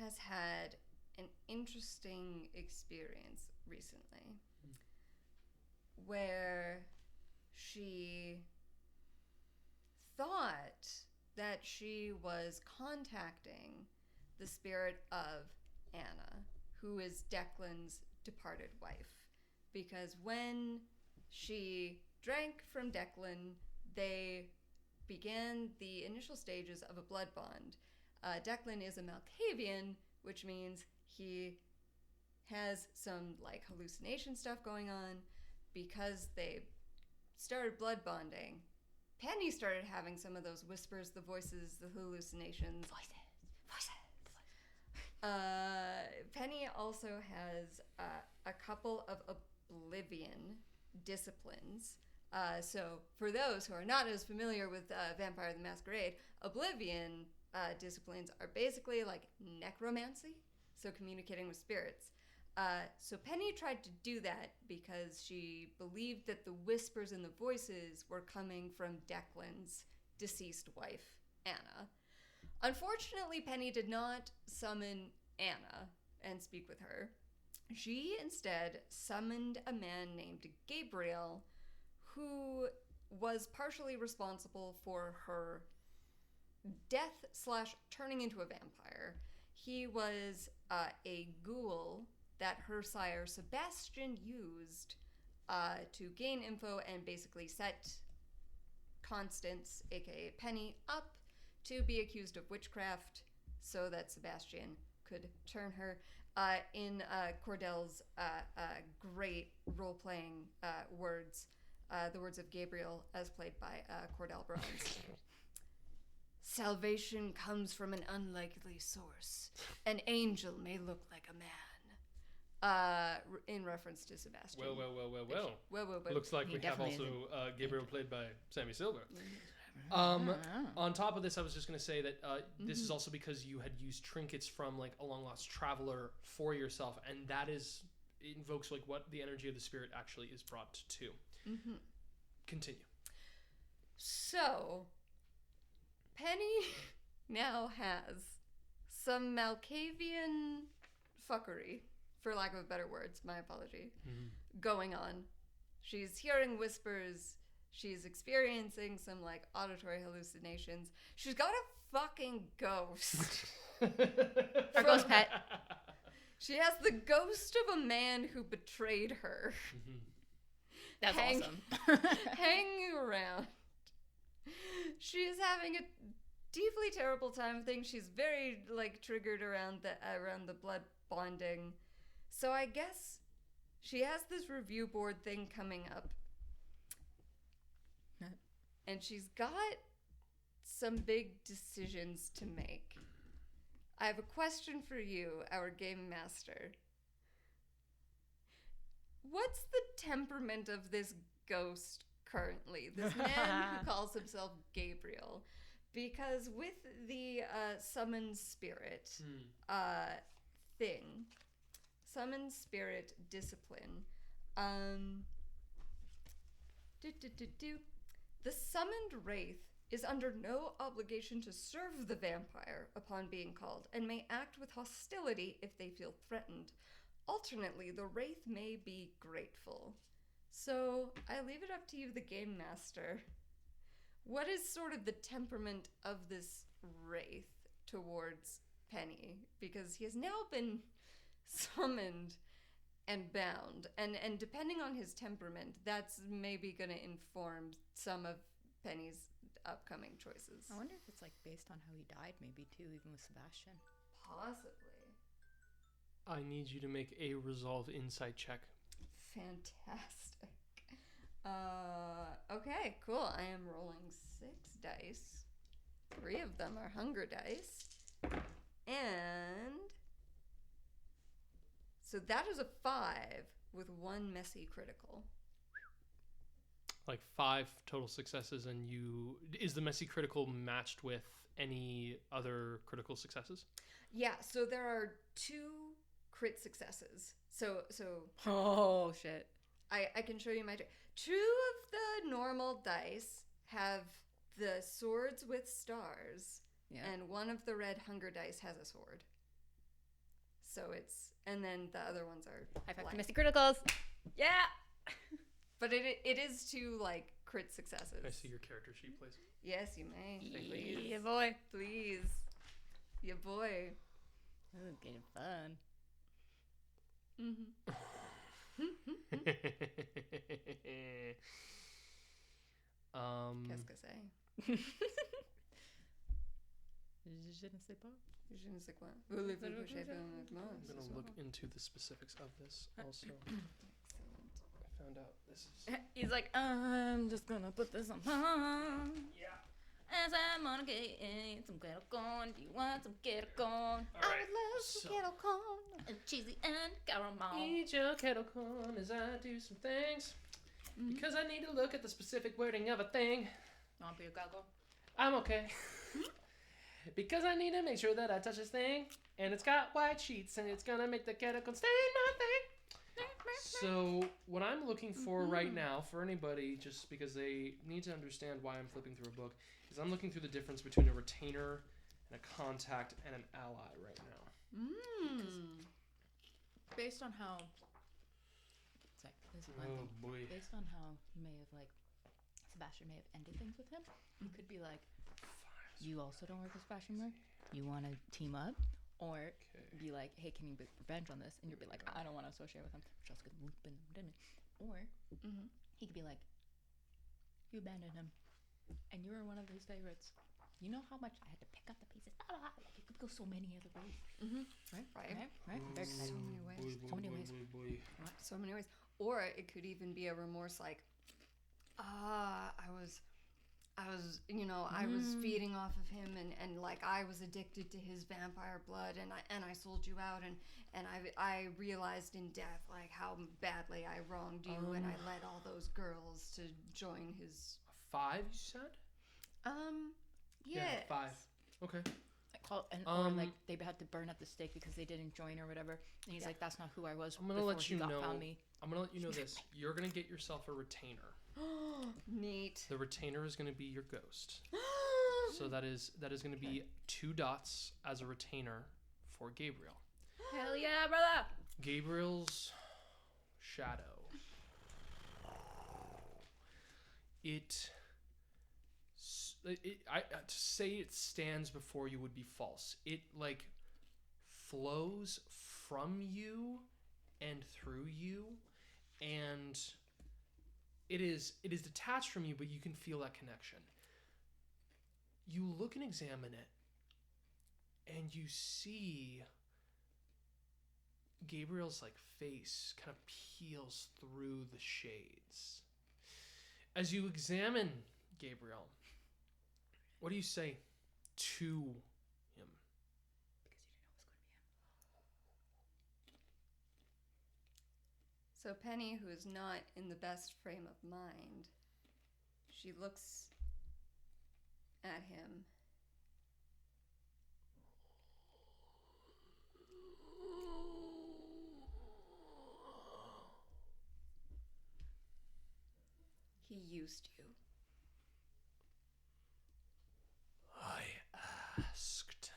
has had an interesting experience recently where she thought that she was contacting the spirit of Anna, who is Declan's departed wife. Because when she drank from Declan, they began the initial stages of a blood bond. Declan is a Malkavian, which means he has some like hallucination stuff going on. Because they started blood bonding, Penny started having some of those whispers, the voices, the hallucinations. Voices. Penny also has a couple of oblivion disciplines. So for those who are not as familiar with Vampire the Masquerade, oblivion disciplines are basically like necromancy, so communicating with spirits. So Penny tried to do that because she believed that the whispers and the voices were coming from Declan's deceased wife, Anna. Unfortunately, Penny did not summon Anna and speak with her. She instead summoned a man named Gabriel, who was partially responsible for her death / turning into a vampire. He was a ghoul that her sire Sebastian used to gain info and basically set Constance, aka Penny, up to be accused of witchcraft so that Sebastian could turn her. In Cordell's great role-playing words, the words of Gabriel, as played by Cordell Bronze. Salvation comes from an unlikely source. An angel may look like a man. In reference to Sebastian. Well. But Looks like He we have definitely also Gabriel played by Sammy Silver. On top of this, I was just going to say that this is also because you had used trinkets from like a long lost traveler for yourself, and that invokes like what the energy of the spirit actually is brought to. Continue. So, Penny now has some Malkavian fuckery, for lack of better words, my apology, going on. She's hearing whispers. She's experiencing some, like, auditory hallucinations. She's got a fucking ghost. Our ghost pet. She has the ghost of a man who betrayed her. That's awesome. Hanging around. She is having a deeply terrible time. She's very, like, triggered around the blood bonding. So I guess she has this review board thing coming up. And she's got some big decisions to make. I have a question for you, our game master. What's the temperament of this ghost currently? This man who calls himself Gabriel. Because with the summon spirit thing, summon spirit discipline, the summoned wraith is under no obligation to serve the vampire upon being called, and may act with hostility if they feel threatened. Alternately, the wraith may be grateful. So, I leave it up to you, the game master. What is sort of the temperament of this wraith towards Penny? Because he has now been summoned and bound, and depending on his temperament, that's maybe going to inform some of Penny's upcoming choices. I wonder if it's like based on how he died, maybe too, even with Sebastian. Possibly. I need you to make a resolve insight check. Fantastic. Okay, cool. I am rolling 6 dice. 3 of them are hunger dice. And so that is a 5 with 1 messy critical. Like 5 total successes, and is the messy critical matched with any other critical successes? Yeah, so there are 2 crit successes. So Oh shit. I can show you my 2 of the normal dice have the swords with stars, and 1 of the red hunger dice has a sword. So and then the other ones are High five to blank. Mystic Criticals. Yeah. But it is 2 like crit successes. Can I see your character sheet, please? Yes, you may. Yeah, boy. Please. Yeah, boy. This is getting fun. Qu'est-ce que c'est? Je ne sais pas. Je ne sais quoi. Voulez-vous que j'aille I'm going to look into the specifics of this also. Excellent. I found out this is... He's like, I'm just gonna put this on. Yeah. As I'm gonna get some kettle corn. Do you want some kettle corn? All right. I would love some kettle corn. And cheesy and caramel. Eat your kettle corn as I do some things. Because I need to look at the specific wording of a thing. Want your kettle? I'm okay. Because I need to make sure that I touch this thing, and it's got white sheets, and it's gonna make the kettle corn stain my thing. So what I'm looking for right now, for anybody, just because they need to understand why I'm flipping through a book, is I'm looking through the difference between a retainer and a contact and an ally right now. Based on how... Sorry, this is my thing. Boy. Based on how he may have, like, Sebastian may have ended things with him, he could be like, you also don't work with Sebastian more? You want to team up? Or be like, hey, can you get revenge on this? And you'll be like, I don't want to associate with him. Which also could loop in them. Or he could be like, you abandoned him. And you were one of his favorites. you know how much I had to pick up the pieces. Like it could go so many other ways. Right. Very exciting. So many ways. So many ways. So many ways. Or it could even be a remorse like, I was I was feeding off of him and like I was addicted to his vampire blood and I sold you out and I realized in death like how badly I wronged you and I led all those girls to join his 5, you said? yes. Yeah, 5. Okay. Or like they had to burn at the stake because they didn't join or whatever. And he's like, that's not who I was. I'm gonna let you know. Found me. I'm gonna let you know this. You're gonna get yourself a retainer. Neat. The retainer is gonna be your ghost. So that is gonna be 2 dots as a retainer for Gabriel. Hell yeah, brother! Gabriel's shadow. To say it stands before you would be false. It like flows from you and through you, and it is detached from you, but you can feel that connection. You look and examine it, and you see Gabriel's like face kind of peels through the shades. As you examine Gabriel, what do you say to him? So Penny, who is not in the best frame of mind, she looks at him. He used you. I asked.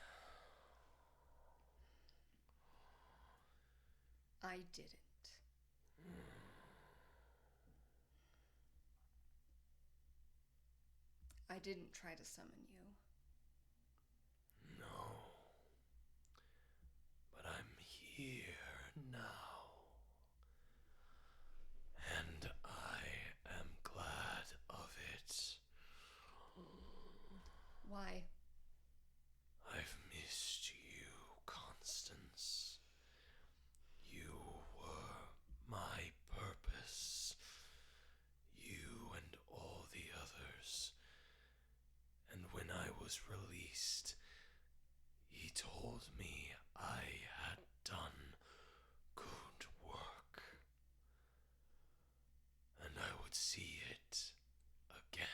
I didn't. I didn't try to summon you. No. But I'm here now. And I am glad of it. Why? I've missed you, Constance. You were my purpose. You and all the others. And when I was released, he told me I had done good work. And I would see it again.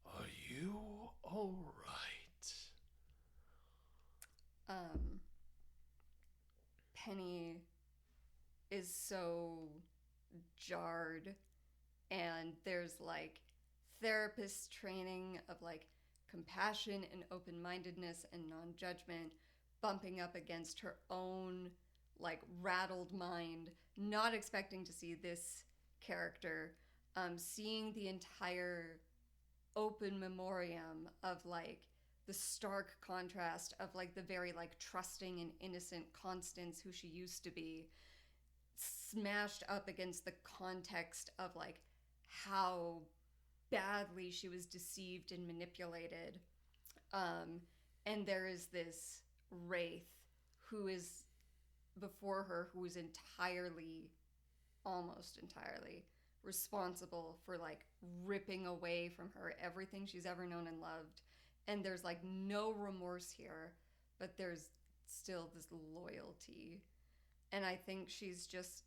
Are you all right? Penny is so jarred, and there's like therapist training of like compassion and open-mindedness and non-judgment bumping up against her own like rattled mind, not expecting to see this character, seeing the entire open memoriam of like the stark contrast of like the very like trusting and innocent Constance who she used to be, smashed up against the context of like how badly she was deceived and manipulated. And there is this wraith who is before her, who is almost entirely responsible for like ripping away from her everything she's ever known and loved. And there's like no remorse here, but there's still this loyalty. And I think she's just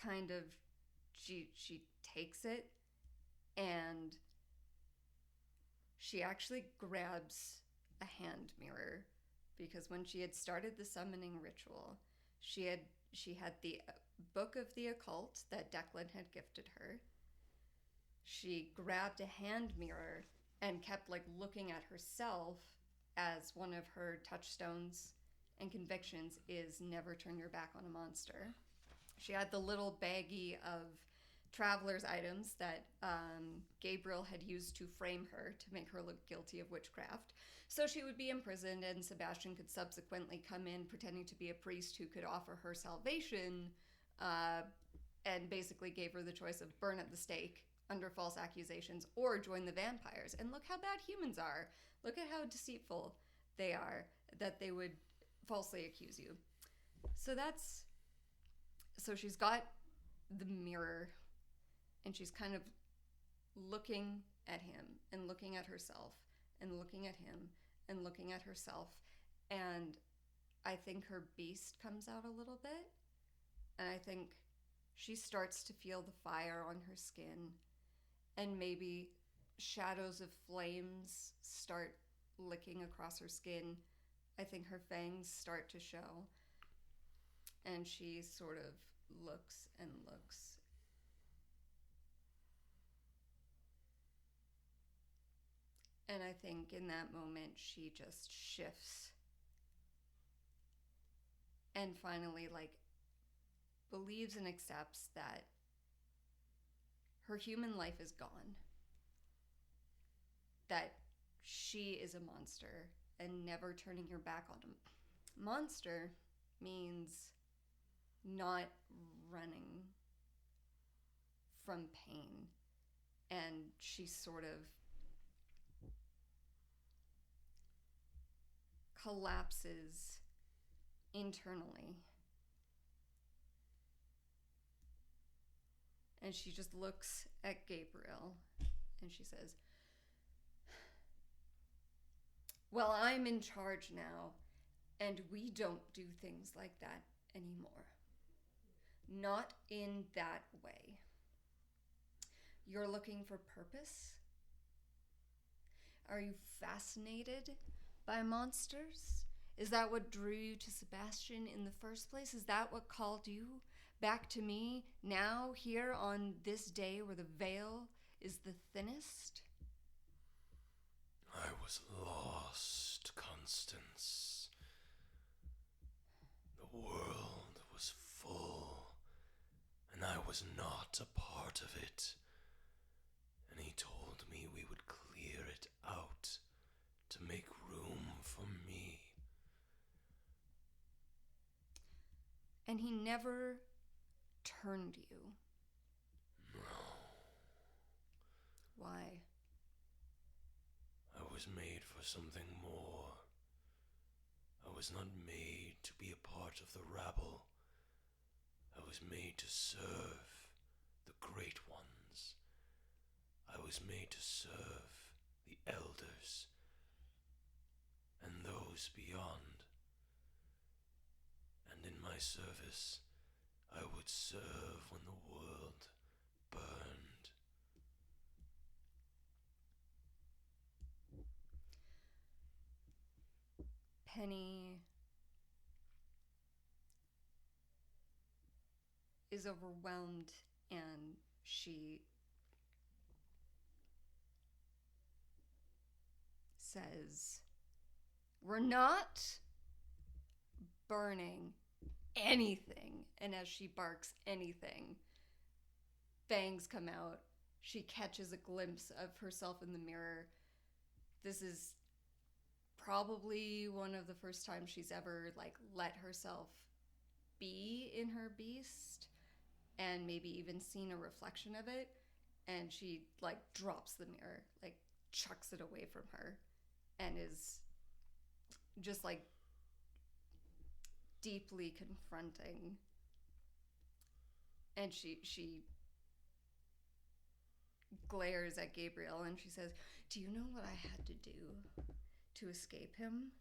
kind of, she takes it, and she actually grabs a hand mirror, because when she had started the summoning ritual, she had the book of the occult that Declan had gifted her. She grabbed a hand mirror and kept like looking at herself, as one of her touchstones and convictions is never turn your back on a monster. She had the little baggie of traveler's items that Gabriel had used to frame her to make her look guilty of witchcraft. So she would be imprisoned, and Sebastian could subsequently come in pretending to be a priest who could offer her salvation, and basically gave her the choice of burn at the stake under false accusations or join the vampires. And look how bad humans are. Look at how deceitful they are, that they would falsely accuse you. So she's got the mirror, and she's kind of looking at him and looking at herself and looking at him and looking at herself. And I think her beast comes out a little bit. And I think she starts to feel the fire on her skin. And maybe shadows of flames start licking across her skin. I think her fangs start to show. And she sort of looks and looks. And I think in that moment, she just shifts. And finally, believes and accepts that her human life is gone. That she is a monster, and never turning your back on him. Monster means not running from pain. And she sort of collapses internally. And she just looks at Gabriel and she says, "Well, I'm in charge now, and we don't do things like that anymore. Not in that way. You're looking for purpose? Are you fascinated by monsters? Is that what drew you to Sebastian in the first place? Is that what called you back to me now, here on this day where the veil is the thinnest?" I was lost, Constance. The world was full, and I was not a part of it. And he told me we would clear it out to make room for me. And he never turned you. No. Why? I was made for something more. I was not made to be a part of the rabble. I was made to serve the great ones. I was made to serve the elders and those beyond. And in my service, I would serve when the world burned. Penny is overwhelmed, and she says, "We're not burning anything." And as she barks anything, fangs come out. She catches a glimpse of herself in the mirror. This is probably one of the first times she's ever let herself be in her beast, and maybe even seen a reflection of it. And she drops the mirror, chucks it away from her, and is just deeply confronting. And she glares at Gabriel and she says, "Do you know what I had to do to escape him?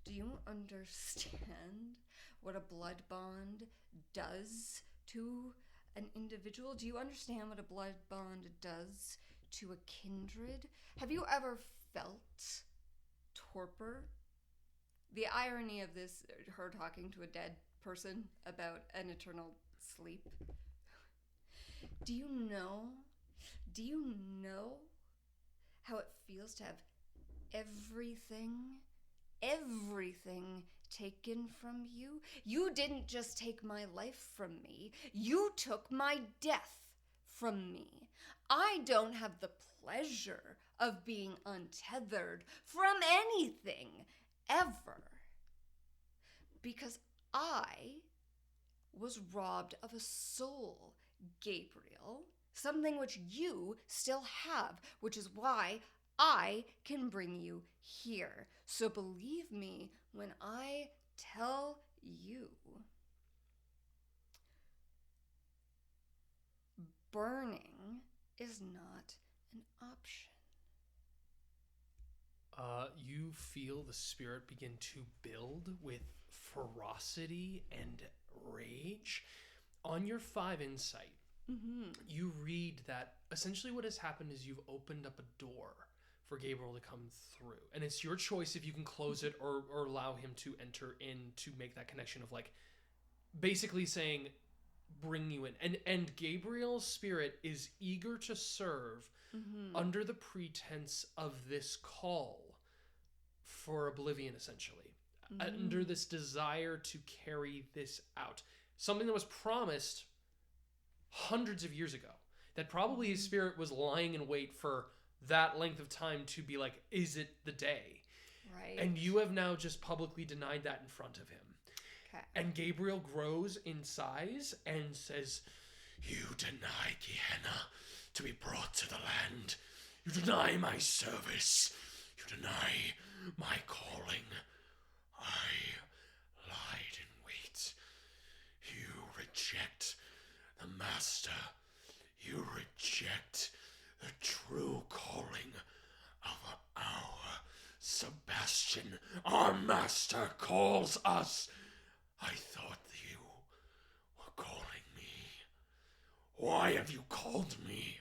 Do you understand what a blood bond does to an individual? Do you understand what a blood bond does to a kindred? Have you ever felt torpor?" The irony of this, her talking to a dead person about an eternal sleep. Do you know how it feels to have everything taken from you? You didn't just take my life from me. You took my death from me. I don't have the pleasure of being untethered from anything, ever. Because I was robbed of a soul, Gabriel. Something which you still have, which is why I can bring you here. So believe me when I tell you. Burning is not an option. You feel the spirit begin to build with ferocity and rage. On your 5 insight, you read that essentially what has happened is you've opened up a door for Gabriel to come through. And it's your choice if you can close it or allow him to enter in to make that connection of like basically saying, bring you in. And Gabriel's spirit is eager to serve under the pretense of this call for oblivion, essentially. Under this desire to carry this out. Something that was promised hundreds of years ago. That probably his spirit was lying in wait for that length of time to be like, is it the day? Right. And you have now just publicly denied that in front of him. Okay. And Gabriel grows in size and says, you deny Gehenna to be brought to the land. You deny my service. You deny my calling. I lied in wait. You reject the master. You reject the true calling of our Sebastian. Our master calls us. I thought you were calling me. Why have you called me?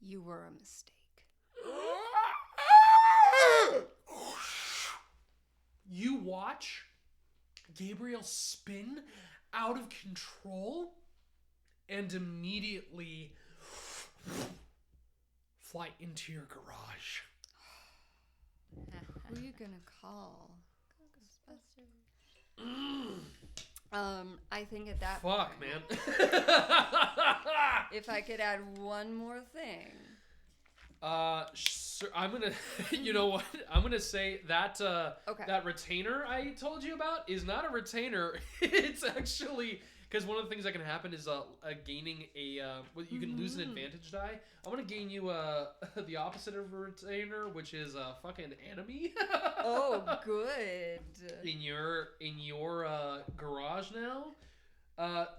You were a mistake. You watch Gabriel spin out of control and immediately fly into your garage. Who are you gonna call? I think at that Fuck, point, man. if I could add one more thing. Sir, I'm gonna, you know what? I'm gonna say that Okay. that retainer I told you about is not a retainer. It's actually because one of the things that can happen is gaining a you can lose an advantage die. I'm gonna gain you the opposite of a retainer, which is a fucking enemy. Oh, good. in your garage now.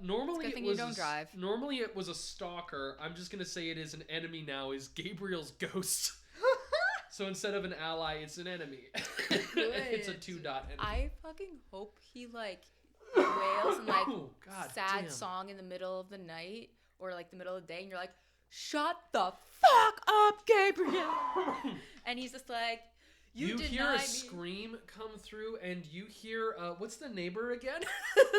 Normally It's a good thing it was you don't drive. Normally it was a stalker. I'm just gonna say it is an enemy now. Is Gabriel's ghost? So instead of an ally, it's an enemy. It's a 2-dot enemy. I fucking hope he like wails and like Oh, God sad damn. song in the middle of the night or like the middle of the day, and you're like, "Shut the fuck up, Gabriel!" And he's just like, "You hear deny a me." scream come through, and you hear what's the neighbor again?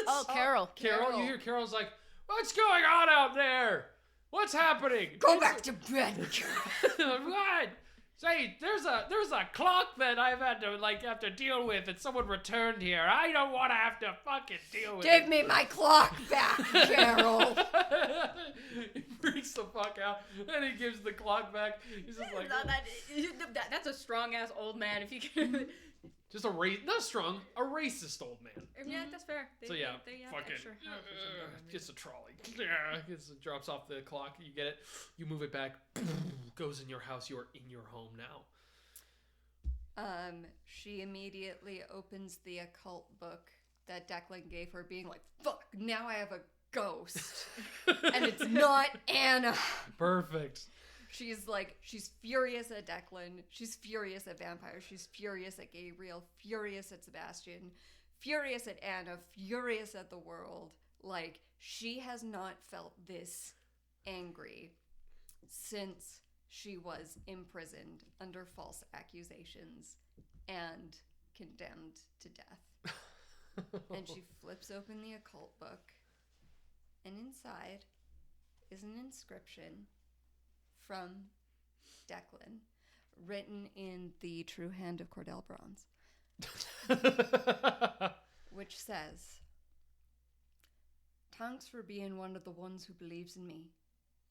Oh, Carol. Carol. You hear Carol's like, "What's going on out there? What's happening? Go back to bed, Carol. What? Say, there's a clock that I've had to deal with, and someone returned here. I don't want to have to fucking deal with it. Give me my clock back, Carol. He freaks the fuck out, and he gives the clock back. He's just like, That's a strong ass old man. If you can, just not strong, a racist old man. yeah, that's fair. So yeah, they have fucking extra help or something. gets a trolley. Drops off the clock. You get it. You move it back. Goes in your house. You are in your home now. She immediately opens the occult book that Declan gave her, being like, "Fuck! Now I have a ghost, and it's not Anna." Perfect. She's furious at Declan. She's furious at vampires. She's furious at Gabriel. Furious at Sebastian. Furious at Anna. Furious at the world. Like, she has not felt this angry since she was imprisoned under false accusations and condemned to death. And she flips open the occult book, and inside is an inscription from Declan, written in the true hand of Cordell Bronze, which says, Thanks for being one of the ones who believes in me,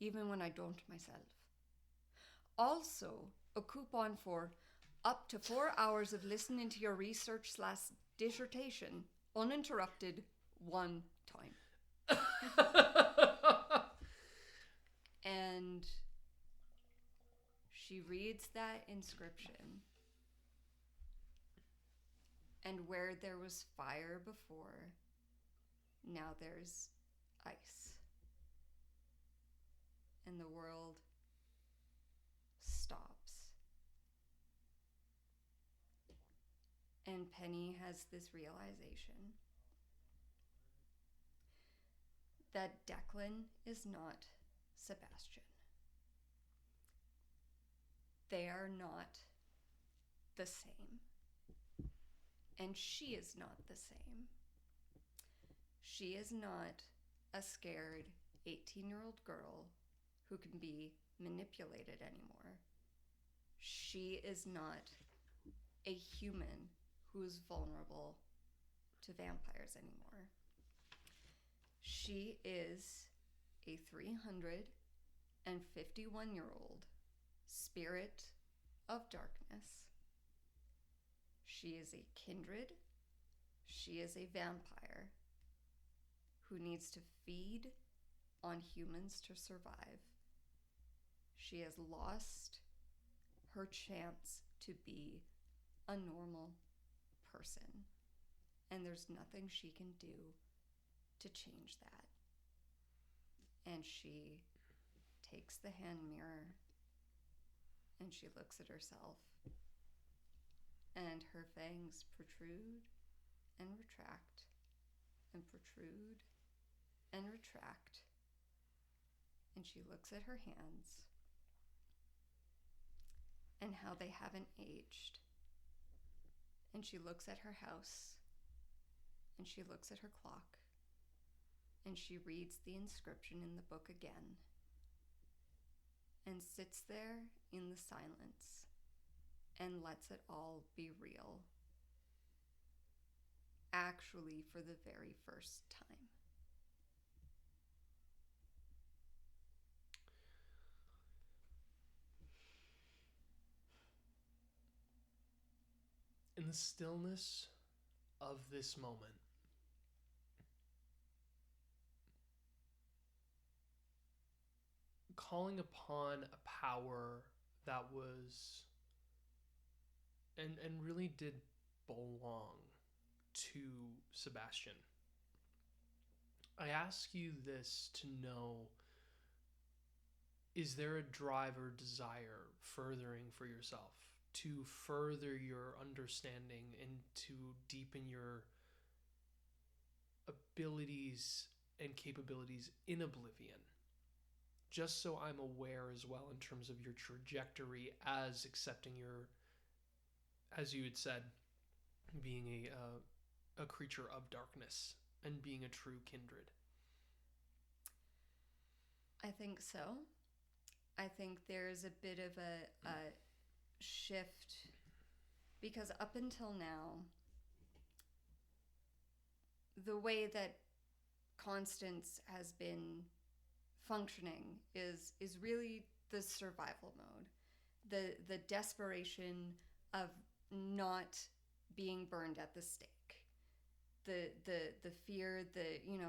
even when I don't myself. Also, a coupon for up to 4 hours of listening to your research/dissertation uninterrupted one time. And she reads that inscription. And where there was fire before, now there's ice. And the world stops. And Penny has this realization that Declan is not Sebastian. They are not the same. And she is not the same. She is not a scared 18-year-old girl who can be manipulated anymore. She is not a human who is vulnerable to vampires anymore. She is a 351-year-old spirit of darkness. She is a kindred. She is a vampire who needs to feed on humans to survive. She has lost her chance to be a normal person. And there's nothing she can do to change that. And she takes the hand mirror and she looks at herself. And her fangs protrude and retract and protrude and retract. And she looks at her hands and how they haven't aged. And she looks at her house and she looks at her clock and she reads the inscription in the book again and sits there in the silence and lets it all be real. Actually, for the very first time. In the stillness of this moment, calling upon a power that was and really did belong to Sebastian. I ask you this to know, is there a drive or desire furthering for yourself, to further your understanding and to deepen your abilities and capabilities in Oblivion? Just so I'm aware as well in terms of your trajectory as accepting your, as you had said, being a creature of darkness and being a true kindred. I think so. I think there's a bit of a shift because up until now, the way that Constance has been functioning is really the survival mode, the desperation of not being burned at the stake, the fear,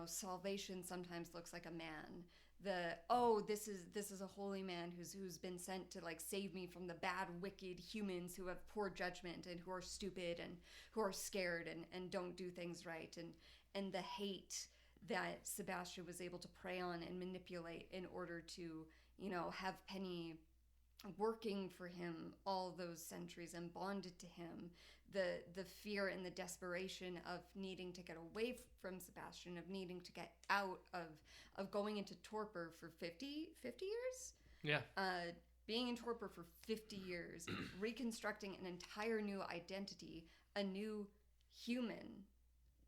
salvation sometimes looks like a man. This is a holy man who's been sent to like save me from the bad, wicked humans who have poor judgment and who are stupid and who are scared and don't do things right, and the hate that Sebastian was able to prey on and manipulate in order to, have Penny working for him all those centuries and bonded to him. The fear and the desperation of needing to get away from Sebastian, of needing to get out of going into torpor for 50 years? Yeah. Being in torpor for 50 years, reconstructing an entire new identity, a new human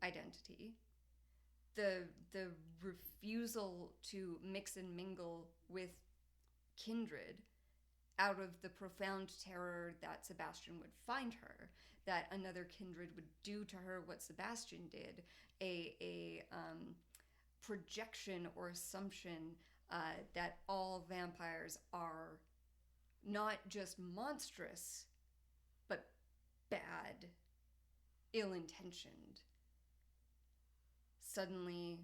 identity. The refusal to mix and mingle with kindred out of the profound terror that Sebastian would find her, that another kindred would do to her what Sebastian did, a projection or assumption that all vampires are not just monstrous, but bad, ill-intentioned. Suddenly,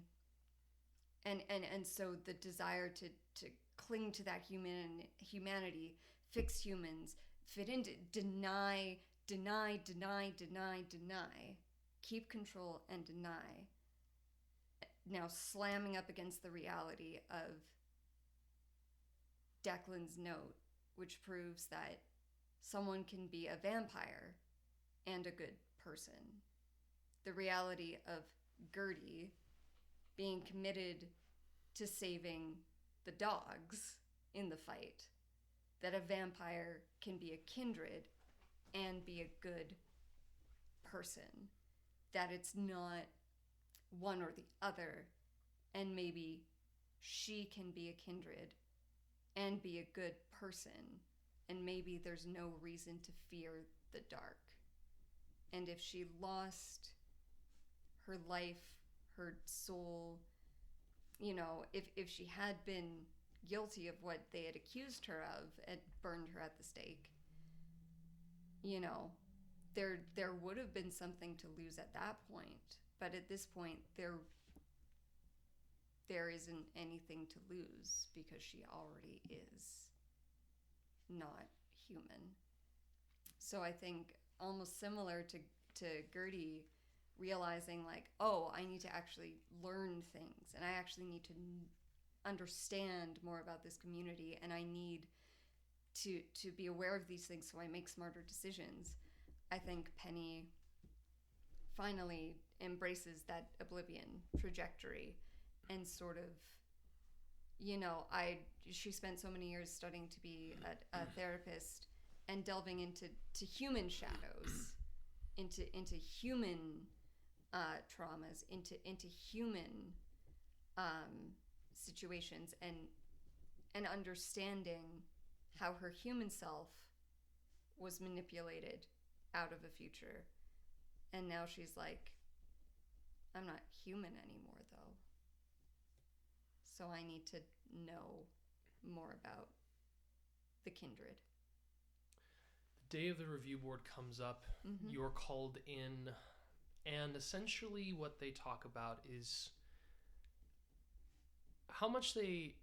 and so the desire to cling to that humanity, fix humans, fit into, deny, keep control and deny, now slamming up against the reality of Declan's note, which proves that someone can be a vampire and a good person. The reality of Gertie being committed to saving the dogs in the fight. That a vampire can be a kindred and be a good person. That it's not one or the other, and maybe she can be a kindred and be a good person, and maybe there's no reason to fear the dark. And if she lost her life, her soul, you know, if she had been guilty of what they had accused her of and burned her at the stake, you know, there would have been something to lose at that point. But at this point, there isn't anything to lose because she already is not human. So I think almost similar to Gertie realizing like, oh, I need to actually learn things, and I actually need to understand more about this community, and I need to be aware of these things so I make smarter decisions. I think Penny finally embraces that oblivion trajectory and sort of, you know, she spent so many years studying to be a therapist and delving into human shadows, into human traumas, into human situations, and understanding how her human self was manipulated out of a future. And now she's like, I'm not human anymore, though. So I need to know more about the kindred. The day of the review board comes up. Mm-hmm. You're called in, and essentially what they talk about is how much they're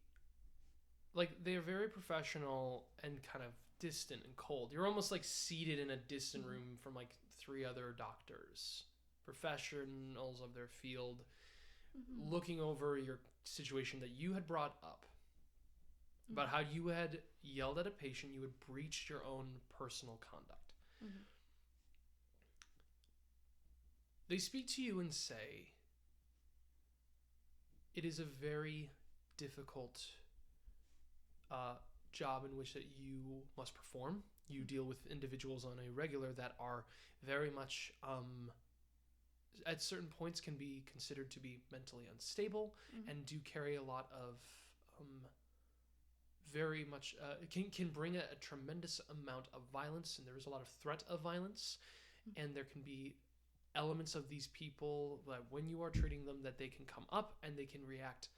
very professional and kind of distant and cold. You're almost like seated in a distant room from like 3 other doctors, professionals of their field, looking over your situation that you had brought up about how you had yelled at a patient, you had breached your own personal conduct. They speak to you and say, it is a very difficult job in which that you must perform. You deal with individuals on a regular that are very much, at certain points, can be considered to be mentally unstable and do carry a lot of very much can bring a tremendous amount of violence, and there is a lot of threat of violence, and there can be elements of these people that when you are treating them that they can come up and they can react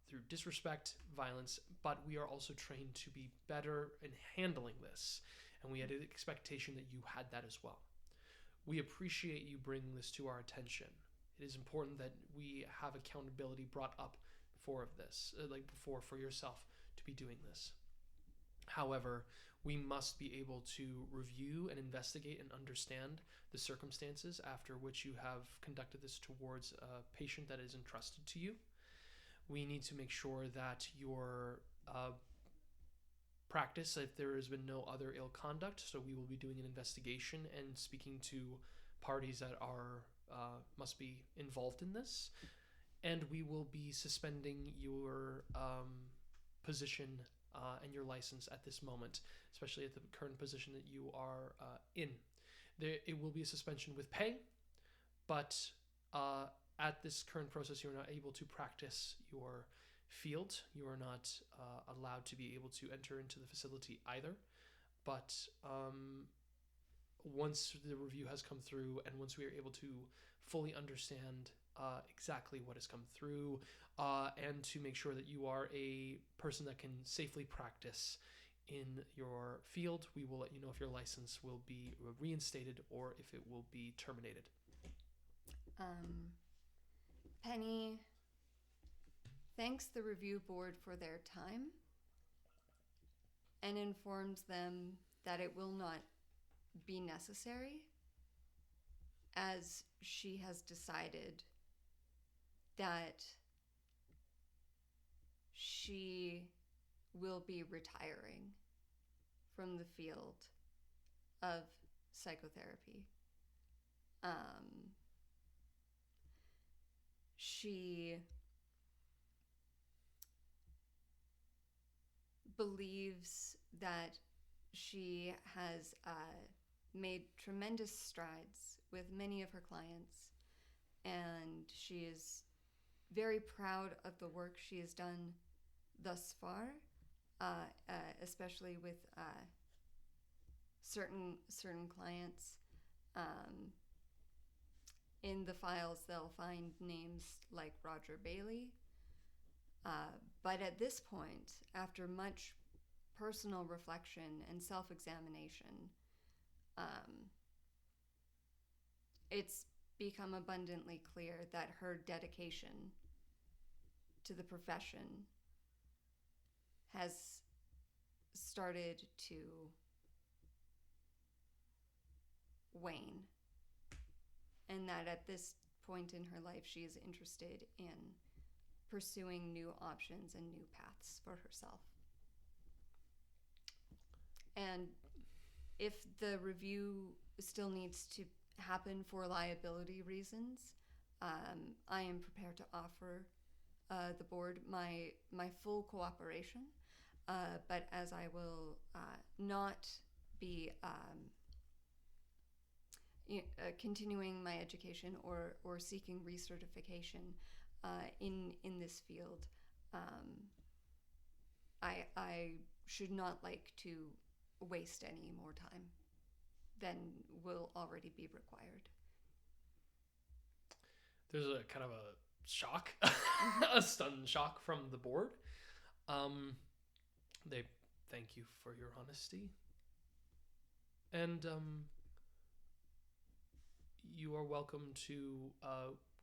through disrespect, violence, but we are also trained to be better in handling this, and we had an expectation that you had that as well. We appreciate you bringing this to our attention. It is important that we have accountability brought up before for yourself to be doing this. However, we must be able to review and investigate and understand the circumstances after which you have conducted this towards a patient that is entrusted to you. We need to make sure that your practice, if there has been no other ill conduct, so we will be doing an investigation and speaking to parties that are must be involved in this, and we will be suspending your position and your license at this moment, especially at the current position that you are in. It will be a suspension with pay, but at this current process, you're not able to practice your field. You are not allowed to be able to enter into the facility either. But once the review has come through and once we are able to fully understand exactly what has come through, and to make sure that you are a person that can safely practice in your field. We will let you know if your license will be reinstated or if it will be terminated. Penny thanks the review board for their time and informs them that it will not be necessary, as she has decided that she will be retiring from the field of psychotherapy. She believes that she has made tremendous strides with many of her clients, and she is very proud of the work she has done thus far, especially with certain clients. In the files, they'll find names like Roger Bailey. But at this point, after much personal reflection and self-examination, it's become abundantly clear that her dedication to the profession has started to wane, and that at this point in her life she is interested in pursuing new options and new paths for herself. And if the review still needs to happen for liability reasons, I am prepared to offer the board my full cooperation, but as I will not be continuing my education or seeking recertification in this field, I should not like to waste any more time than will already be required. There's a kind of a shock, a stunned shock from the board. They thank you for your honesty. And you are welcome to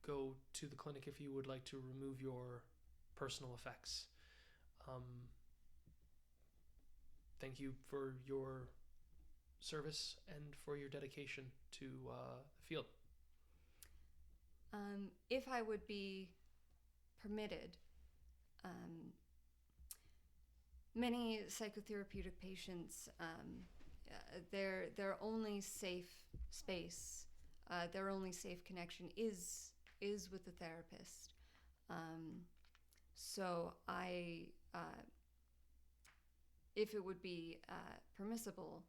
go to the clinic if you would like to remove your personal effects. Thank you for your service and for your dedication to the field. If I would be permitted, many psychotherapeutic patients, their only safe space, their only safe connection is with the therapist. So if it would be permissible,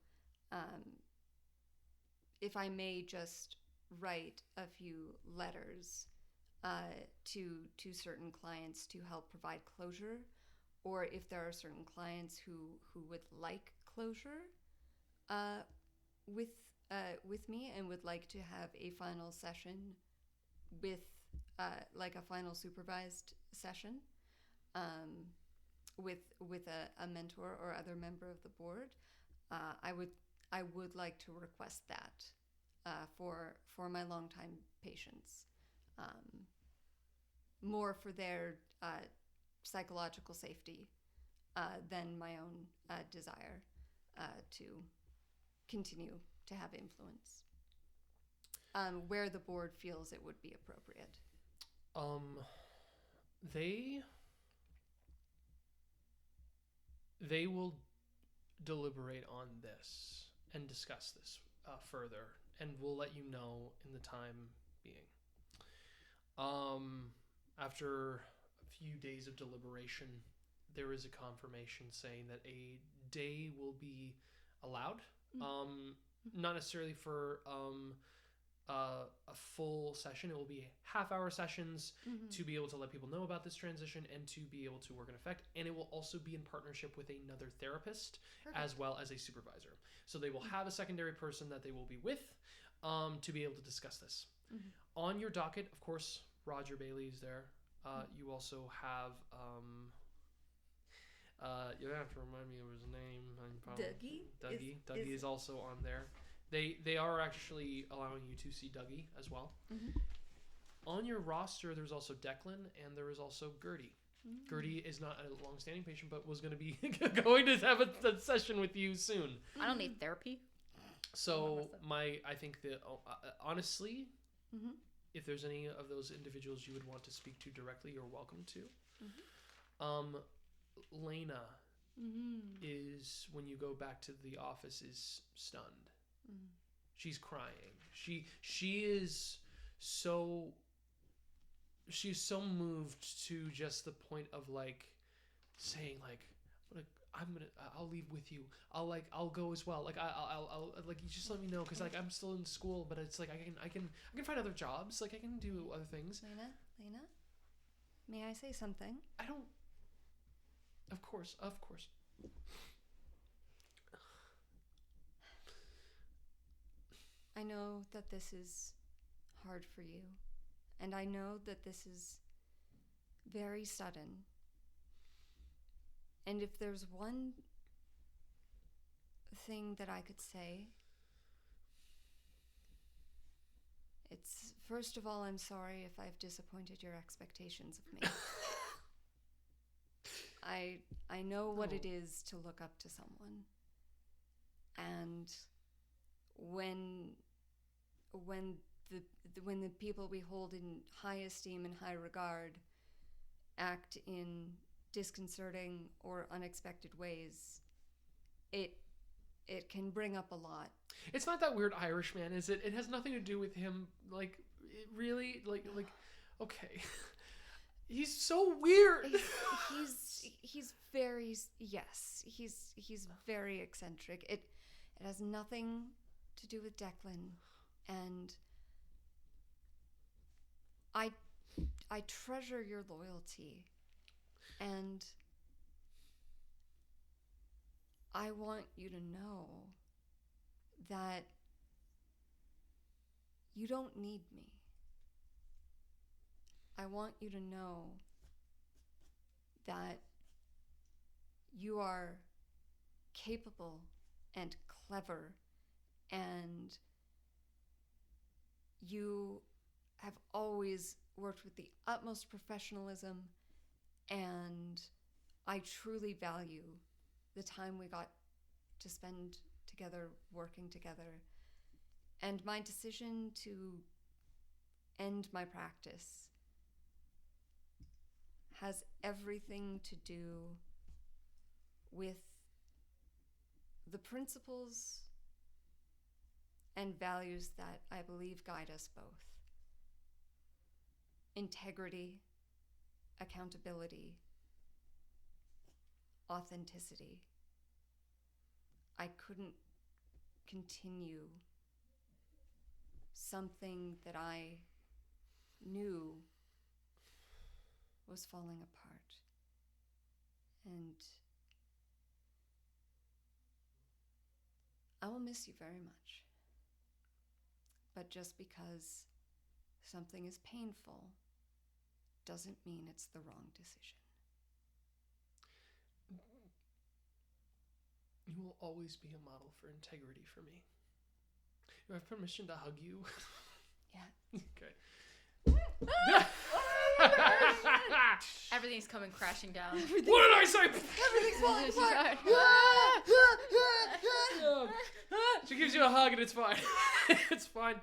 if I may just write a few letters to certain clients to help provide closure, or if there are certain clients who would like closure with me and would like to have a final session with like a final supervised session with a mentor or other member of the board, I would like to request that for my longtime patients, more for their psychological safety than my own desire to continue to have influence where the board feels it would be appropriate. They will deliberate on this and discuss this further, and we'll let you know in the time being. After a few days of deliberation, there is a confirmation saying that a day will be allowed. Not necessarily for a full session. It will be half-hour sessions to be able to let people know about this transition and to be able to work in effect. And it will also be in partnership with another therapist. Perfect. As well as a supervisor. So they will have a secondary person that they will be with to be able to discuss this. On your docket, of course, Roger Bailey is there. You also have you have to remind me of his name. Dougie is also on there. They are actually allowing you to see Dougie as well. Mm-hmm. On your roster, there's also Declan and there is also Gertie. Mm-hmm. Gertie is not a long-standing patient, but was going to be going to have a session with you soon. I don't need therapy. So I think that honestly, Mm-hmm. if there's any of those individuals you would want to speak to directly, you're welcome to. Mm-hmm. Lena Mm-hmm. is, when you go back to the office, is stunned. Mm-hmm. She's crying. She's so moved to just the point of like saying like, I'll leave with you. I'll go as well. Like I'll like, you just let me know, because like I'm still in school, but it's like I can find other jobs. Like I can do other things. Lena, may I say something? I don't. Of course. I know that this is hard for you, and I know that this is very sudden. And if there's one thing that I could say, it's, first of all, I'm sorry if I've disappointed your expectations of me. I know what it is to look up to someone. And when the people we hold in high esteem and high regard act in disconcerting or unexpected ways, it can bring up a lot. It's not that weird Irish man, is it? It has nothing to do with him. Like, it really, like, okay. He's so weird. He's very, yes. He's very eccentric. It has nothing to do with Declan, and I treasure your loyalty, and I want you to know that you don't need me. I want you to know that you are capable and clever, and you have always worked with the utmost professionalism, and I truly value the time we got to spend together, working together. And my decision to end my practice has everything to do with the principles and values that I believe guide us both. Integrity, accountability, authenticity. I couldn't continue something that I knew was falling apart. And I will miss you very much. But just because something is painful doesn't mean it's the wrong decision. You will always be a model for integrity for me. Do I have permission to hug you? Yeah. Okay. Everything's coming crashing down. What did I say? Everything's falling apart. She gives you a hug and it's fine. It's fine.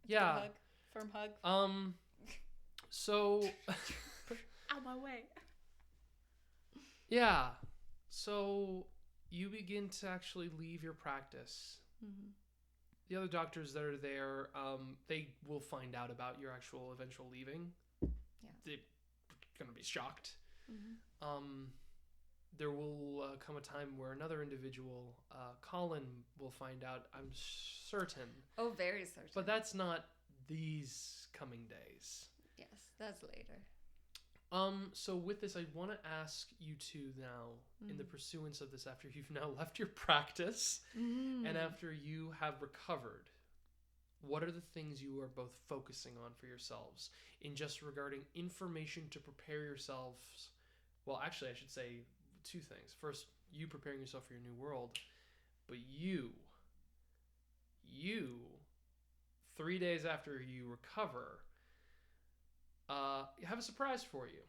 Yeah. Hug. Firm hug. So Out my way. yeah. So you begin to actually leave your practice. Mm-hmm. The other doctors that are there, they will find out about your actual eventual leaving. Yeah. They're gonna be shocked. Mm-hmm. There will come a time where another individual, Colin, will find out, I'm certain. Oh, very certain. But that's not these coming days. Yes, that's later. So with this, I want to ask you two now, in the pursuance of this, after you've now left your practice, Mm-hmm. and after you have recovered, what are the things you are both focusing on for yourselves in just regarding information to prepare yourselves? Well, actually, I should say two things. First, you preparing yourself for your new world, but you, 3 days after you recover, have a surprise for you.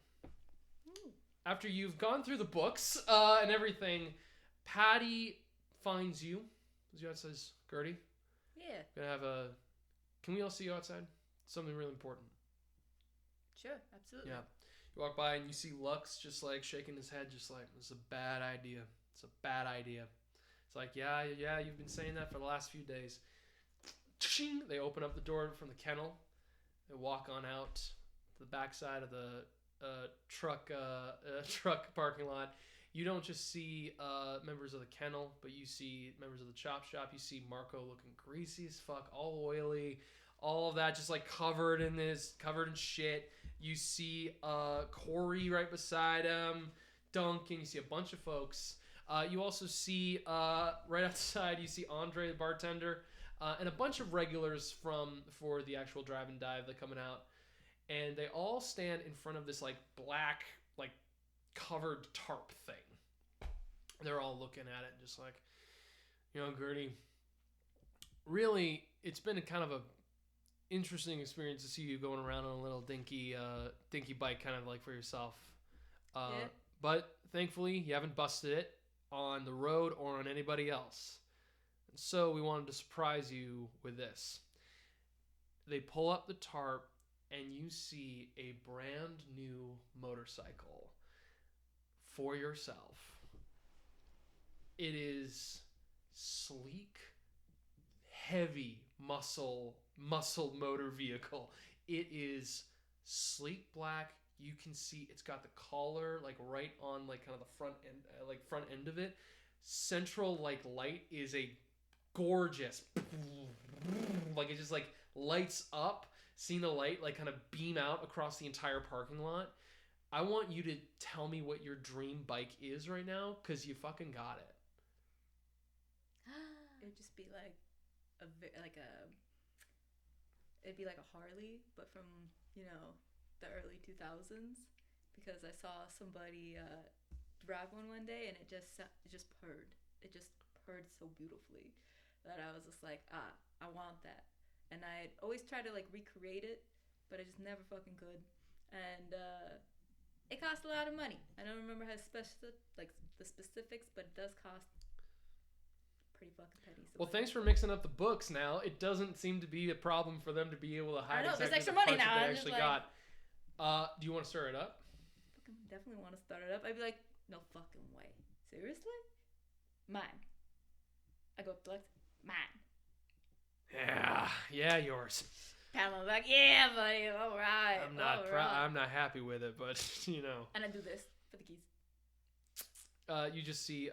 Ooh. After you've gone through the books and everything, Patty finds you. As you outside says, Gertie, Yeah. gonna have a. Can we all see you outside? Something really important. Sure. Absolutely. Yeah. You walk by and you see Lux just like shaking his head, just like, this is a bad idea. It's a bad idea. It's like, yeah, you've been saying that for the last few days. They open up the door from the kennel. They walk on out to the backside of the truck parking lot. You don't just see members of the kennel, but you see members of the chop shop. You see Marco looking greasy as fuck, all oily, all of that just like covered in shit. You see Corey right beside him, Duncan. You see a bunch of folks. You also see right outside, you see Andre the bartender, and a bunch of regulars for the actual drive and dive that coming out. And they all stand in front of this like black, like covered tarp thing. They're all looking at it just like, Gertie, really, it's been a kind of a interesting experience to see you going around on a little dinky bike kind of like for yourself. Yeah. But thankfully, you haven't busted it on the road or on anybody else. And so we wanted to surprise you with this. They pull up the tarp and you see a brand new motorcycle for yourself. It is sleek, heavy muscle motor vehicle. It is sleek black. You can see it's got the collar like right on like kind of the front end of it. Central like light is a gorgeous, like it just like lights up. Seeing the light like kind of beam out across the entire parking lot. I want you to tell me what your dream bike is right now, because you fucking got it. It would just be like it'd be like a Harley, but from the early 2000s, because I saw somebody drive one day and it just purred. It just purred so beautifully that I was just like, I want that. And I'd always try to like recreate it, but I just never fucking could. And it cost a lot of money. I don't remember how the specifics, but it does cost pretty fucking penny. So well, thanks for mixing up the books now. It doesn't seem to be a problem for them to be able to hide there's exactly extra the money parts now. that they I'm actually just got. Do you want to stir it up? Fucking definitely want to start it up. I'd be like, no fucking way. Seriously? Mine. I go up to Lex. Mine. Yeah, yours. Pamela's like, yeah, buddy, all right. I'm not happy with it, but And I do this for the keys. You just see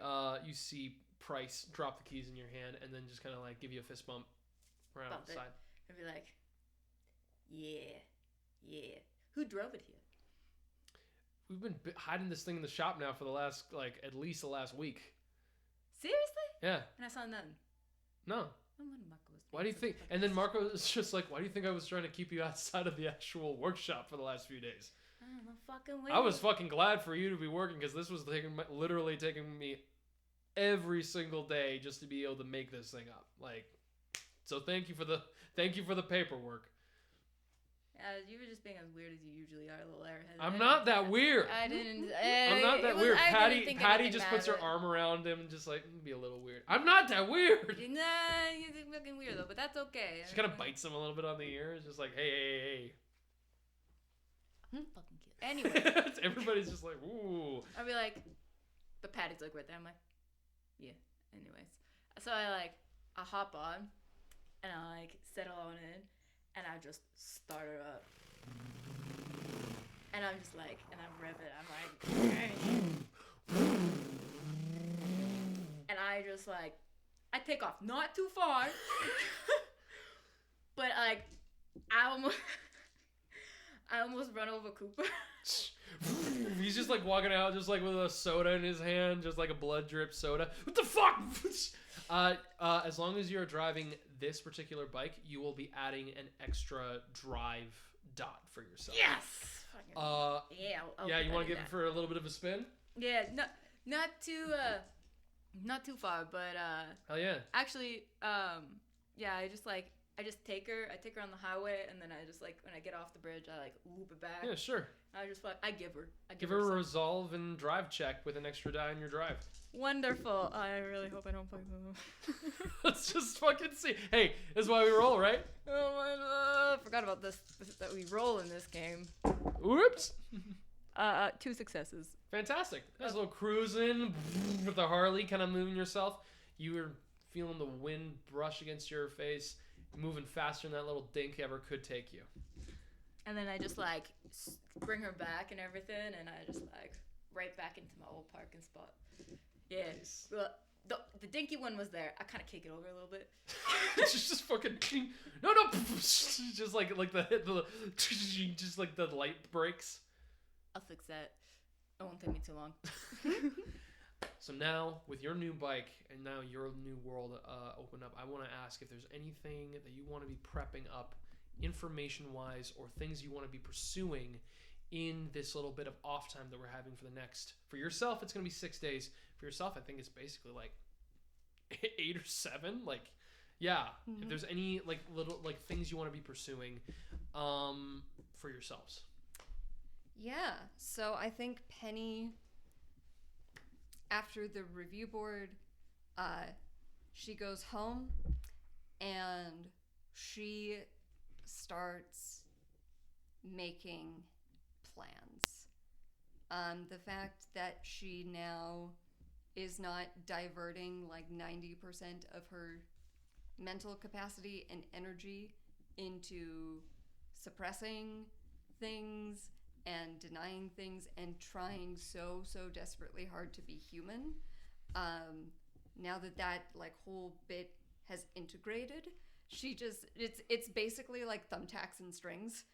Price drop the keys in your hand and then just kind of like give you a fist bump around the side. I'd be like, yeah. Who drove it here? We've been hiding this thing in the shop now for the last at least the last week. Seriously? Yeah. And I saw nothing. No. Why do you think? And then Marco is just like, why do you think I was trying to keep you outside of the actual workshop for the last few days? I don't know, fucking way. I was fucking glad for you to be working, because this was literally taking me every single day just to be able to make this thing up. So thank you for the paperwork. You were just being as weird as you usually are, little airhead. I'm not that weird. I didn't. I'm not that weird. Patty just puts her arm around him and just be a little weird. I'm not that weird. Nah, you're fucking weird though, but that's okay. She kind of bites him a little bit on the ear. It's just like, hey. I'm fucking cute. Anyway. Everybody's just like, ooh. I'll be like, but Patty's like right there. I'm like, yeah. Anyways, so I hop on, and I settle on in. And I just start her up. And I'm just like, and I rev it. I'm like, and I just I take off not too far. But I almost run over Cooper. He's just like walking out, just like with a soda in his hand, just like a blood drip soda. What the fuck? As long as you're driving this particular bike, you will be adding an extra drive dot for yourself. Yes. I'll You want to give it for a little bit of a spin? Yeah, not too far, but hell yeah. Actually, I just take her on the highway, and then I just like when I get off the bridge, I like loop it back. Yeah, sure. I give her a some. resolve and drive check with an extra die in your drive. Wonderful. I really hope I don't fuck them. Let's just fucking see. Hey, this is why we roll, right? Oh my god! Forgot about this that we roll in this game. Whoops. 2 successes. Fantastic. Nice little cruising with the Harley, kind of moving yourself. You were feeling the wind brush against your face, moving faster than that little dink ever could take you. And then I just like bring her back and everything, and I just like right back into my old parking spot. Yeah. Nice. Well, the dinky one was there. I kind of kick it over a little bit. just fucking no, just like the just like the light breaks. I'll fix that. It won't take me too long. So now, with your new bike and now your new world open up, I want to ask if there's anything that you want to be prepping up, information-wise, or things you want to be pursuing in this little bit of off time that we're having for yourself, it's going to be 6 days. For yourself, I think it's basically like 8 or 7. Like, yeah. Mm-hmm. If there's any like little like things you want to be pursuing, for yourselves. Yeah. So I think Penny, after the review board, she goes home and she starts making plans. The fact that she now is not diverting like 90% of her mental capacity and energy into suppressing things and denying things and trying so desperately hard to be human. Now that like whole bit has integrated, she just it's basically like thumbtacks and strings.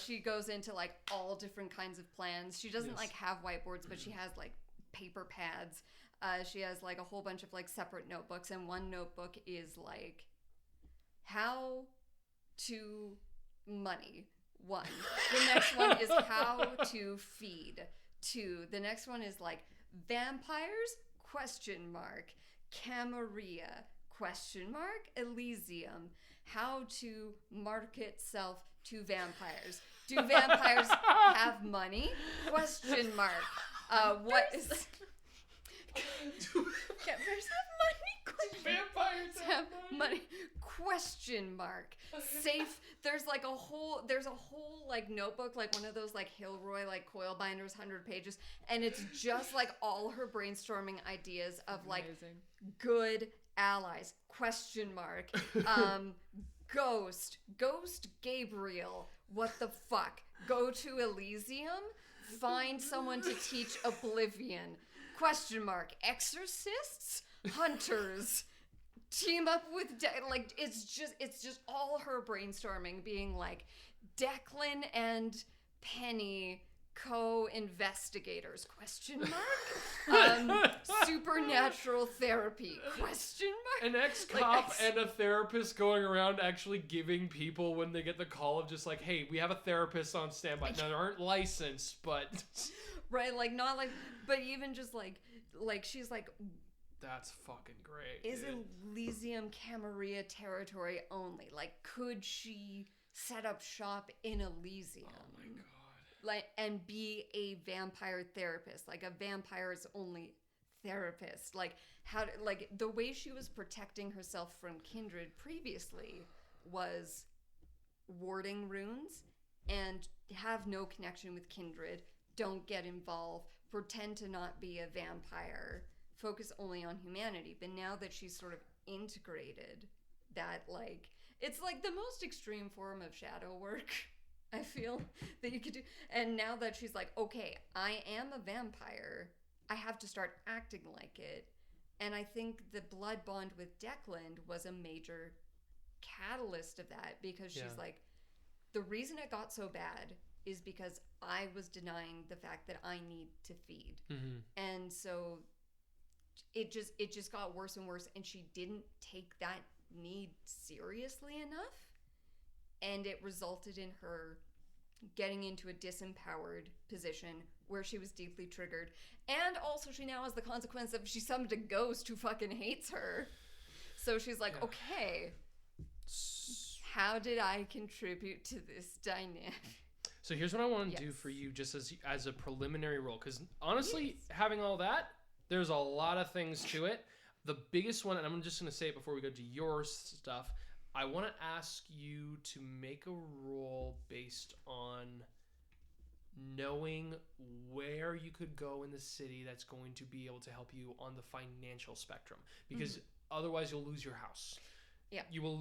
She goes into like all different kinds of plans. She doesn't like have whiteboards, but she has like paper pads. She has like a whole bunch of like separate notebooks, and one notebook is like how to money. 1. The next one is how to feed. 2. The next one is like vampires ? Camarilla ? Elysium. How to market self to vampires. Do vampires have money ? What is vampires have money ? Vampires have money ? Safe. There's a whole like notebook, like one of those like Hilroy like coil binders, 100 pages, and it's just like all her brainstorming ideas of like good allies ? Ghost Gabriel, what the fuck? Go to Elysium, find someone to teach Oblivion ? Exorcists, hunters, team up with like it's just all her brainstorming being like Declan and Penny co-investigators ? Supernatural therapy ? An ex-cop and a therapist going around actually giving people when they get the call of just like, hey, we have a therapist on standby. Now, they aren't licensed, but right, like not like, but even just like she's like, that's fucking great. Is Elysium Camarilla territory only? Like, could she set up shop in Elysium? Oh my god. Like, and be a vampire therapist, like a vampire's only therapist. Like, how to, like the way she was protecting herself from Kindred previously was warding runes and have no connection with Kindred. Don't get involved. Pretend to not be a vampire. Focus only on humanity. But now that she's sort of integrated that, like, it's like the most extreme form of shadow work, I feel, that you could do. And now that she's like, okay, I am a vampire, I have to start acting like it. And I think the blood bond with Declan was a major catalyst of that, because she's like, the reason it got so bad is because I was denying the fact that I need to feed. Mm-hmm. And so it just got worse and worse, and she didn't take that need seriously enough, and it resulted in her getting into a disempowered position where she was deeply triggered, and also she now has the consequence of she summoned a ghost who fucking hates her. So she's like, okay, how did I contribute to this dynamic? So here's what I want to do for you, just as a preliminary role, because honestly, having all that, there's a lot of things to it. The biggest one, and I'm just going to say it before we go to your stuff, I want to ask you to make a roll based on knowing where you could go in the city that's going to be able to help you on the financial spectrum, because otherwise you'll lose your house. Yeah. You will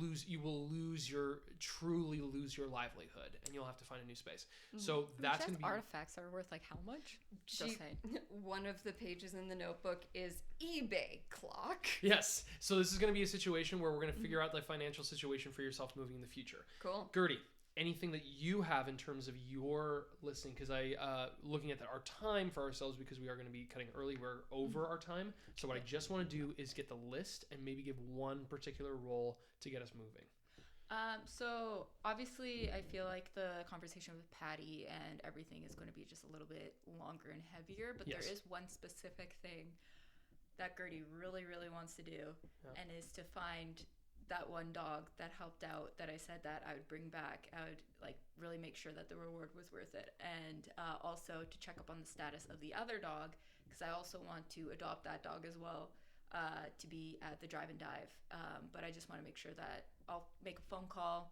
truly lose your livelihood, and you'll have to find a new space. So that's going to be... Artifacts are worth like how much? One of the pages in the notebook is eBay clock. Yes. So this is going to be a situation where we're going to figure out the financial situation for yourself moving in the future. Cool. Gertie, anything that you have in terms of your listening, because looking at our time for ourselves, because we are going to be cutting early, we're over our time. So what I just want to do is get the list and maybe give one particular role to get us moving. So obviously I feel like the conversation with Patty and everything is going to be just a little bit longer and heavier, but there is one specific thing that Gertie really, really wants to do, and is to find that one dog that helped out, that I said that I would bring back. I would like really make sure that the reward was worth it, and also to check up on the status of the other dog, because I also want to adopt that dog as well, to be at the drive and dive. But I just want to make sure that I'll make a phone call,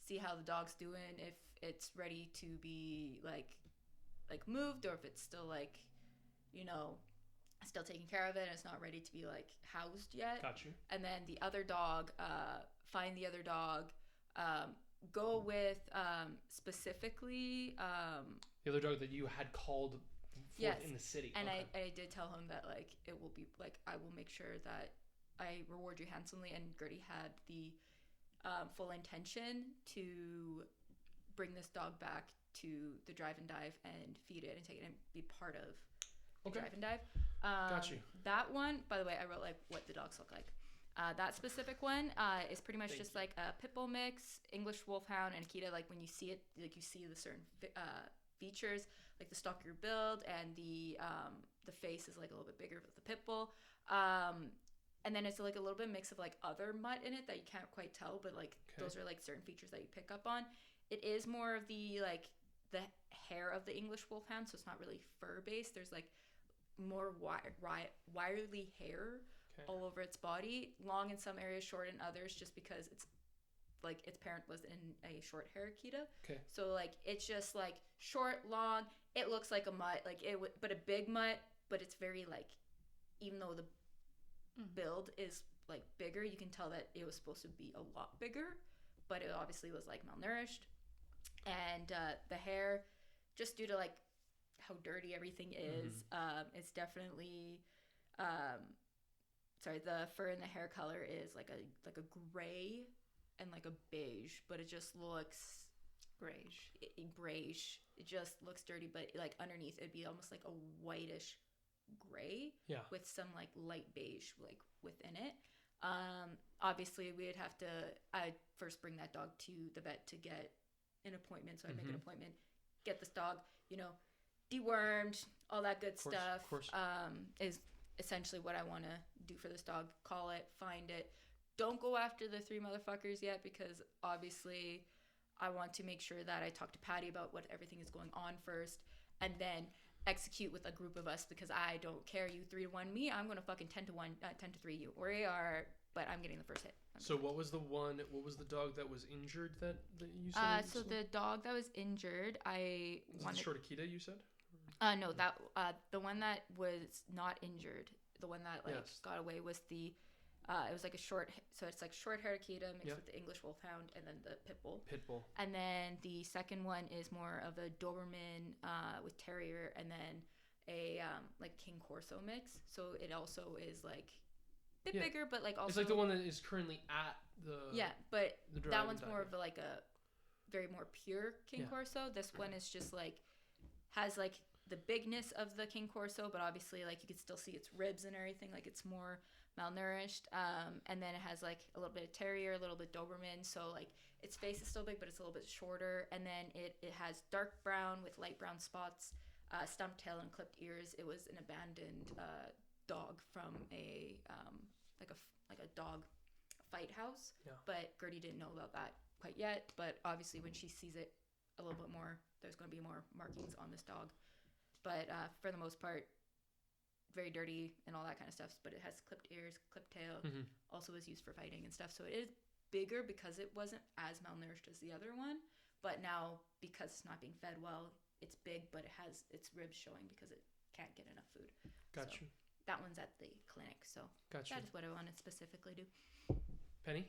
see how the dog's doing, if it's ready to be like moved, or if it's still like, still taking care of it and it's not ready to be like housed yet. Got you. And then the other dog, find the other dog, go with specifically the other dog that you had called in the city. And I did tell him that like it will be like, I will make sure that I reward you handsomely, and Gertie had the full intention to bring this dog back to the drive and dive and feed it and take it and be part of the drive and dive. Got you. That one, by the way, I wrote like what the dogs look like. That specific one is pretty much like a pit bull mix, English wolfhound, and Akita. Like when you see it, like you see the certain features, like the stockier build, and the face is like a little bit bigger with the pit bull. And then it's like a little bit mix of like other mutt in it that you can't quite tell, but like those are like certain features that you pick up on. It is more of the like the hair of the English wolfhound, so it's not really fur based. There's like more wirely hair all over its body, long in some areas, short in others, just because it's like its parent was in a short hair Akita. So like it's just like short, long. It looks like a mutt, like but a big mutt, but it's very like, even though the build is like bigger, you can tell that it was supposed to be a lot bigger, but it obviously was like malnourished. And the hair, just due to like how dirty everything is, it's definitely the fur and the hair color is like a gray and like a beige, but it just looks grayish. It just looks dirty, but like underneath it'd be almost like a whitish gray with some like light beige like within it. Obviously I'd first bring that dog to the vet to get an appointment, so I'd make an appointment, get this dog dewormed, all that good stuff. Of course. Is essentially what I want to do for this dog. Call it, find it. Don't go after the 3 motherfuckers yet, because obviously I want to make sure that I talk to Patty about what everything is going on first, and then execute with a group of us, because I don't care you 3-1 me. I'm going to fucking 10-3 you. We are, but I'm getting the first hit. So what was the dog that was injured that you said? So the dog that was injured, Was it short Akita, you said? No, that the one that was not injured, the one that got away was the it was like a short, so it's like short-haired Akita mixed with the English wolfhound and then the pit bull. And then the second one is more of a Doberman with terrier, and then a like King Corso mix. So it also is like a bit bigger, but like also it's like the one that is currently at the but the that one's more of like a very more pure King Corso. This one is just like has like the bigness of the King Corso, but obviously like you can still see its ribs and everything. Like it's more malnourished. And then it has like a little bit of terrier, a little bit Doberman. So like its face is still big, but it's a little bit shorter. And then it has dark brown with light brown spots, stumped tail and clipped ears. It was an abandoned dog from a like a dog fight house. Yeah. But Gertie didn't know about that quite yet. But obviously when she sees it a little bit more, there's going to be more markings on this dog. But for the most part, very dirty and all that kind of stuff. But it has clipped ears, clipped tail. Also is used for fighting and stuff. So it is bigger because it wasn't as malnourished as the other one. But now, because it's not being fed well, it's big, but it has its ribs showing because it can't get enough food. Gotcha. So that one's at the clinic. So gotcha. That is what I want to specifically do. Penny?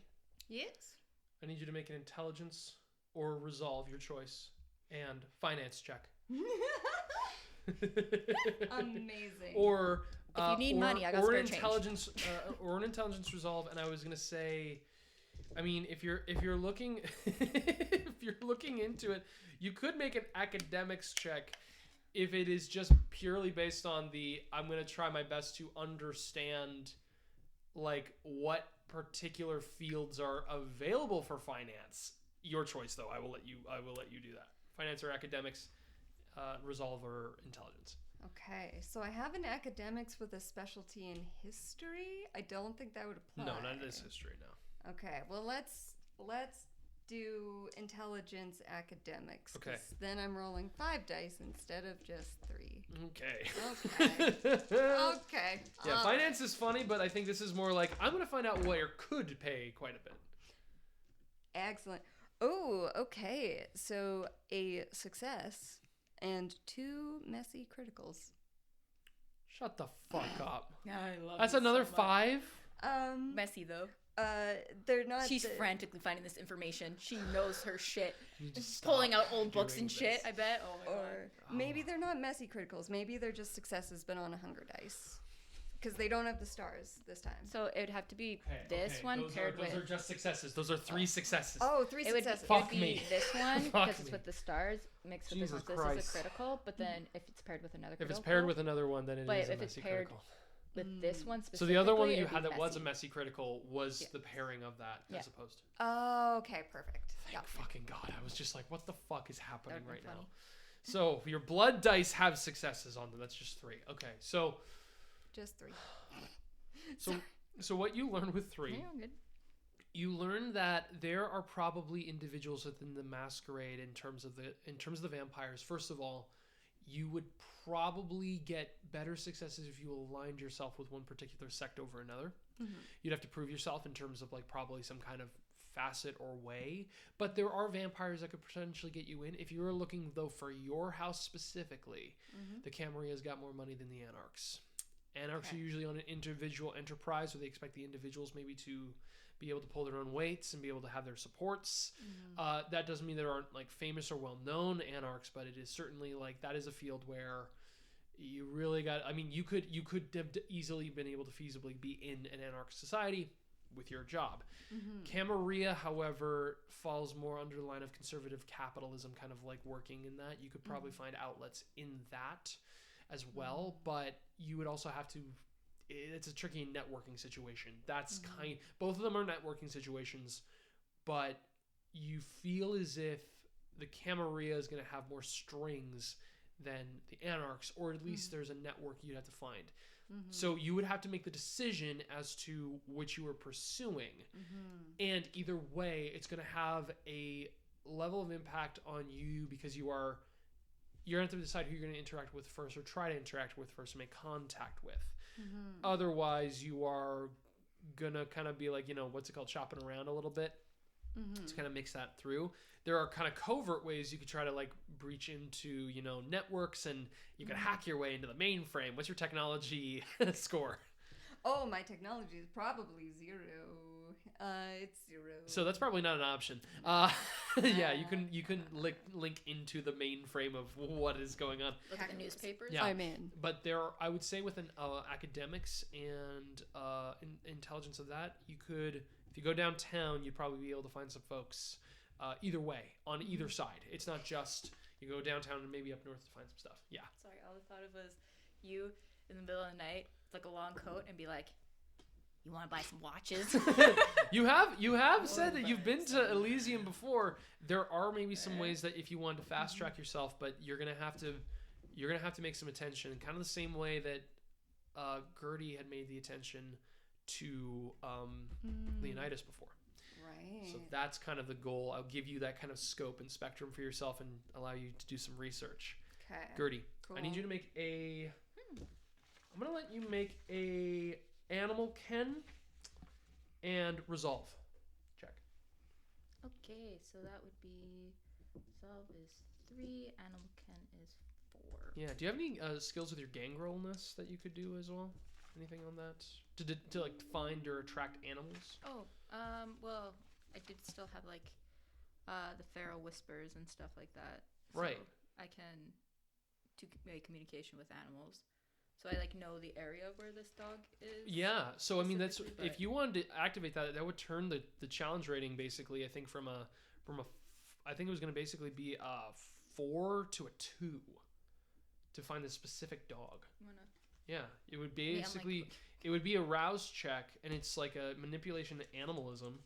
Yes? I need you to make an intelligence or resolve, your choice, and finance check. Amazing. Or if you need money, I got or spare an intelligence or an intelligence resolve. And I was gonna say, I mean, if you're looking if you're looking into it, you could make an academics check if it is just purely based on the I'm gonna try my best to understand like what particular fields are available for finance. Your choice, though. I will let you do that. Finance or academics, resolve or intelligence. Okay, so I have an academics with a specialty in history. I don't think that would apply. No, not this history. No. Okay, well let's do intelligence academics. Okay. Then I'm rolling 5 dice instead of just 3. Okay. Okay. Yeah, finance is funny, but I think this is more like I'm gonna find out where could pay quite a bit. Excellent. Oh, okay. So a success and 2 messy criticals. Shut the fuck up. I love That's another so 5. Messy though. They're not. She's frantically finding this information. She knows her shit. Just pulling out old books and shit. I bet. Oh my god. Maybe they're not messy criticals. Maybe they're just successes, but on a hunger dice. Because they don't have the stars this time. So it would have to be this one paired with. Those are just successes. Those are 3 successes. Oh, 3 successes. It would be this one because it's with the stars mixed with Jesus this Christ. is a critical. But then if it's paired with another critical. If it's paired with another one, then it but is a if messy it's paired critical. With this one specifically. So the other one that you it'd had be that was a messy. messy critical was the pairing of that as opposed. Oh, okay, perfect. Thank fucking God. I was just like, what the fuck is happening right funny. now? So your blood dice have successes on them. That's just 3. Okay, so. Just 3. So what you learn with 3. Yeah, good. You learn that there are probably individuals within the Masquerade in terms of the vampires. First of all, you would probably get better successes if you aligned yourself with one particular sect over another. Mm-hmm. You'd have to prove yourself in terms of like probably some kind of facet or way. But there are vampires that could potentially get you in. If you were looking though for your house specifically, the Camaria's got more money than the Anarchs. Anarchs are usually on an individual enterprise where they expect the individuals maybe to be able to pull their own weights and be able to have their supports. That doesn't mean there aren't like famous or well-known Anarchs, but it is certainly like that is a field where you really got. I mean, you could have easily been able to feasibly be in an Anarch society with your job. Camarilla, however, falls more under the line of conservative capitalism, kind of like working in that. You could probably find outlets in that as well, but you would also have to. It's a tricky networking situation. That's both of them are networking situations, but you feel as if the Camarilla is going to have more strings than the Anarchs, or at least there's a network you'd have to find. So you would have to make the decision as to which you are pursuing. And either way, it's going to have a level of impact on you because you're going to have to decide who you're going to interact with first or try to interact with first or make contact with. Otherwise, you are going to kind of be like, what's it called? Shopping around a little bit to kind of mix that through. There are kind of covert ways you could try to like breach into, networks, and you can hack your way into the mainframe. What's your technology score? Oh, my technology is probably 0. It's 0. So that's probably not an option. Yeah, you can link into the mainframe of what is going on. Look at the newspapers. Yeah. I'm in. But there are, I would say, with an academics and intelligence of that, you could, if you go downtown, you'd probably be able to find some folks. either way, on either side. It's not just you go downtown and maybe up north to find some stuff. Yeah. Sorry, all I thought of was you in the middle of the night, with like a long coat, and be like, "You want to buy some watches?" You have said that you've been to Elysium before. There are maybe some ways that if you wanted to fast track yourself, but you're gonna have to make some attention, kind of the same way that Gertie had made the attention to Leonidas before. Right. So that's kind of the goal. I'll give you that kind of scope and spectrum for yourself and allow you to do some research. Okay. Gertie, Cool. I need you to make a. I'm gonna let you make a animal ken and resolve check. Okay, so that would be solve is 3, animal ken is 4. Yeah. Do you have any skills with your gangrelness that you could do as well? Anything on that to like find or attract animals? Oh, well, I did still have like the feral whispers and stuff like that. So Right. I can make communication with animals. So I like know the area where this dog is. Yeah. So I mean, that's specifically, if but- you wanted to activate that, that would turn the challenge rating basically. I think I think it was going to basically be a 4 to a 2 to find the specific dog. Yeah, it would basically it would be a rouse check, and it's like a manipulation animalism.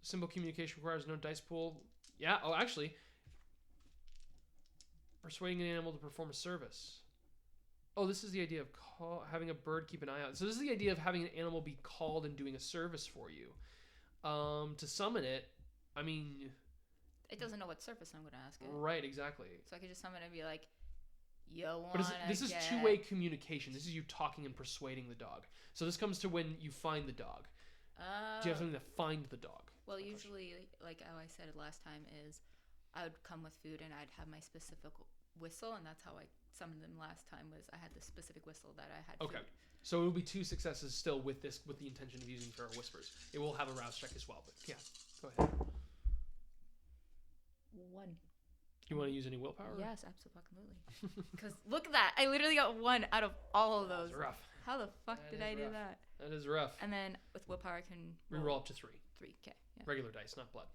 Symbol communication requires no dice pool. Yeah. Oh, actually, persuading an animal to perform a service. Oh, this is the idea of having a bird keep an eye out. So this is the idea of having an animal be called and doing a service for you. To summon it, I mean, it doesn't know what service I'm going to ask it. right, exactly. So I could just summon it and be like, "Yo, But this is two-way communication. This is you talking and persuading the dog. So this comes to when you find the dog. Do you have something to find the dog? Well, usually, like how I said it last time, is I would come with food and I'd have my specific whistle, and that's how I summoned them last time. Was I had the specific whistle that I had. Okay. Food. So it will be 2 successes still with the intention of using feral whispers. It will have a rouse check as well, but yeah, go ahead. 1. You want to use any willpower? Yes, absolutely. Because look at that, I literally got 1 out of all of those. That's rough. How the fuck That did is I do rough. that? That is rough. And then with willpower, I can Reroll up to 3. 3. Okay, yeah. Regular dice, not blood.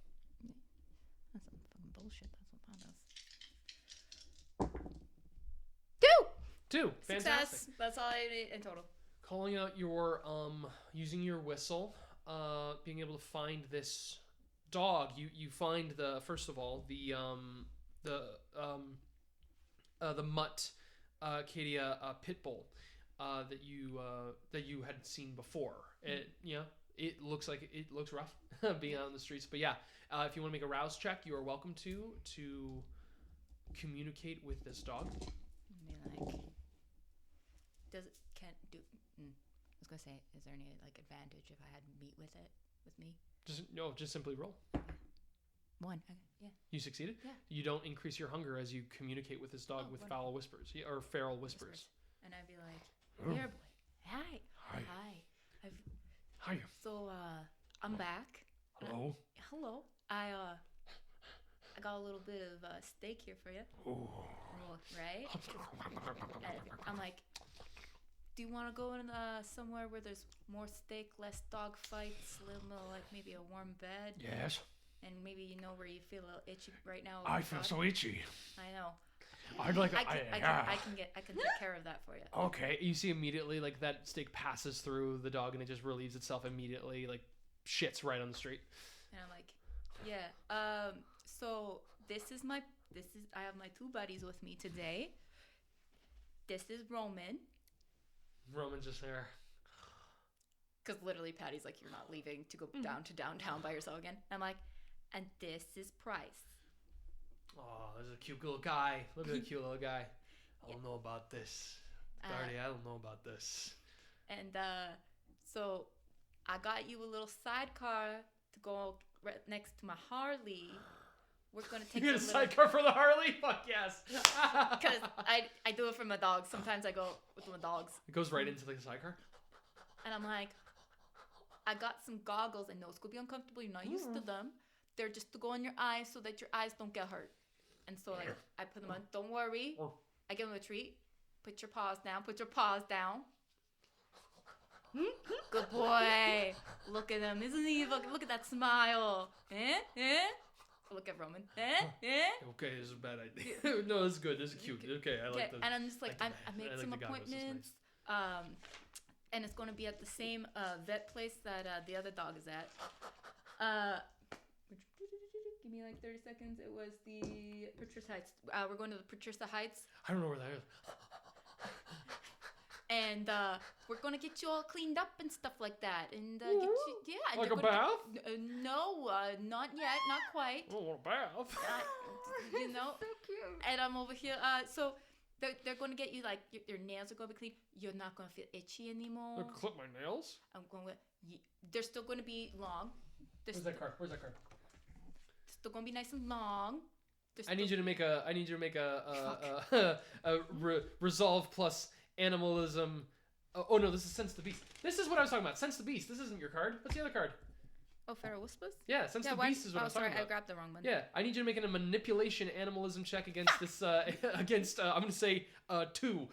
That's some fucking bullshit. That's what that is. 2. Fantastic. Success. That's all I need in total. Calling out your using your whistle, being able to find this dog. You find the first of all the mutt Acadia pit bull that you had seen before. It looks rough being out in the streets, but yeah, if you want to make a rouse check, you are welcome to communicate with this dog. I was gonna say, is there any like advantage if I had meat with me? Just simply roll. 1. Okay, yeah. You succeeded? Yeah. You don't increase your hunger as you communicate with this dog with wonderful. foul whispers or feral whispers. And I'd be like, "Here, boy. Hi. Hi. Hi. So I'm back. Hello. Hello. I got a little bit of steak here for you. Ooh. Right? And I'm like, do you want to go in somewhere where there's more steak, less dog fights, a little like maybe a warm bed? Yes. And maybe where you feel a little itchy right now. I feel so itchy. I know. I'd like. I can take care of that for you. Okay. You see immediately like that steak passes through the dog and it just relieves itself immediately, like shits right on the street. And I'm like, yeah. So I have my 2 buddies with me today. This is Roman. Roman's just there. Because literally Patty's like, you're not leaving to go down to downtown by yourself again. I'm like, and this is Price. Oh, there's a cute little guy. Look at the cute little guy. I don't know about this. Gertie, I don't know about this. And so I got you a little sidecar to go right next to my Harley. We're going to take You get a little... sidecar for the Harley? Fuck yes. Because I do it for my dogs. Sometimes I go with my dogs. It goes right into the sidecar? And I'm like, I got some goggles. I know it's going to be uncomfortable. You're not used to them. They're just to go on your eyes so that your eyes don't get hurt. And so like I put them on. Don't worry. I give them a treat. Put your paws down. Put your paws down. Good boy. Look at him. Isn't he? Look at that smile. Look at Roman. Okay, this is a bad idea. No, this is good. This is cute. Okay, I like this. And I'm just like, I made like some the goggles, this is appointments. And it's going to be at the same vet place that the other dog is at. Give me like 30 seconds. It was the Patricia Heights. We're going to the Patricia Heights. I don't know where that is. And we're going to get you all cleaned up and stuff like that. And get you, yeah. Like a bath? No, not yet. Not quite. I want a bath. You know? So cute. And I'm over here. So they're going to get you, like, your nails are going to be clean. You're not going to feel itchy anymore. They'll clip my nails? I'm going to, they're still going to be long. Where's that card? Still going to be nice and long. I need you to make a resolve plus animalism. Oh no, this is sense the beast. This is what I was talking about. Sense the beast. This isn't your card. What's the other card? Oh, Feral Whispers? Yeah, sense the beast is what I was talking about. I grabbed the wrong one. Yeah, I need you to make a manipulation animalism check against this. Against I'm gonna say 2.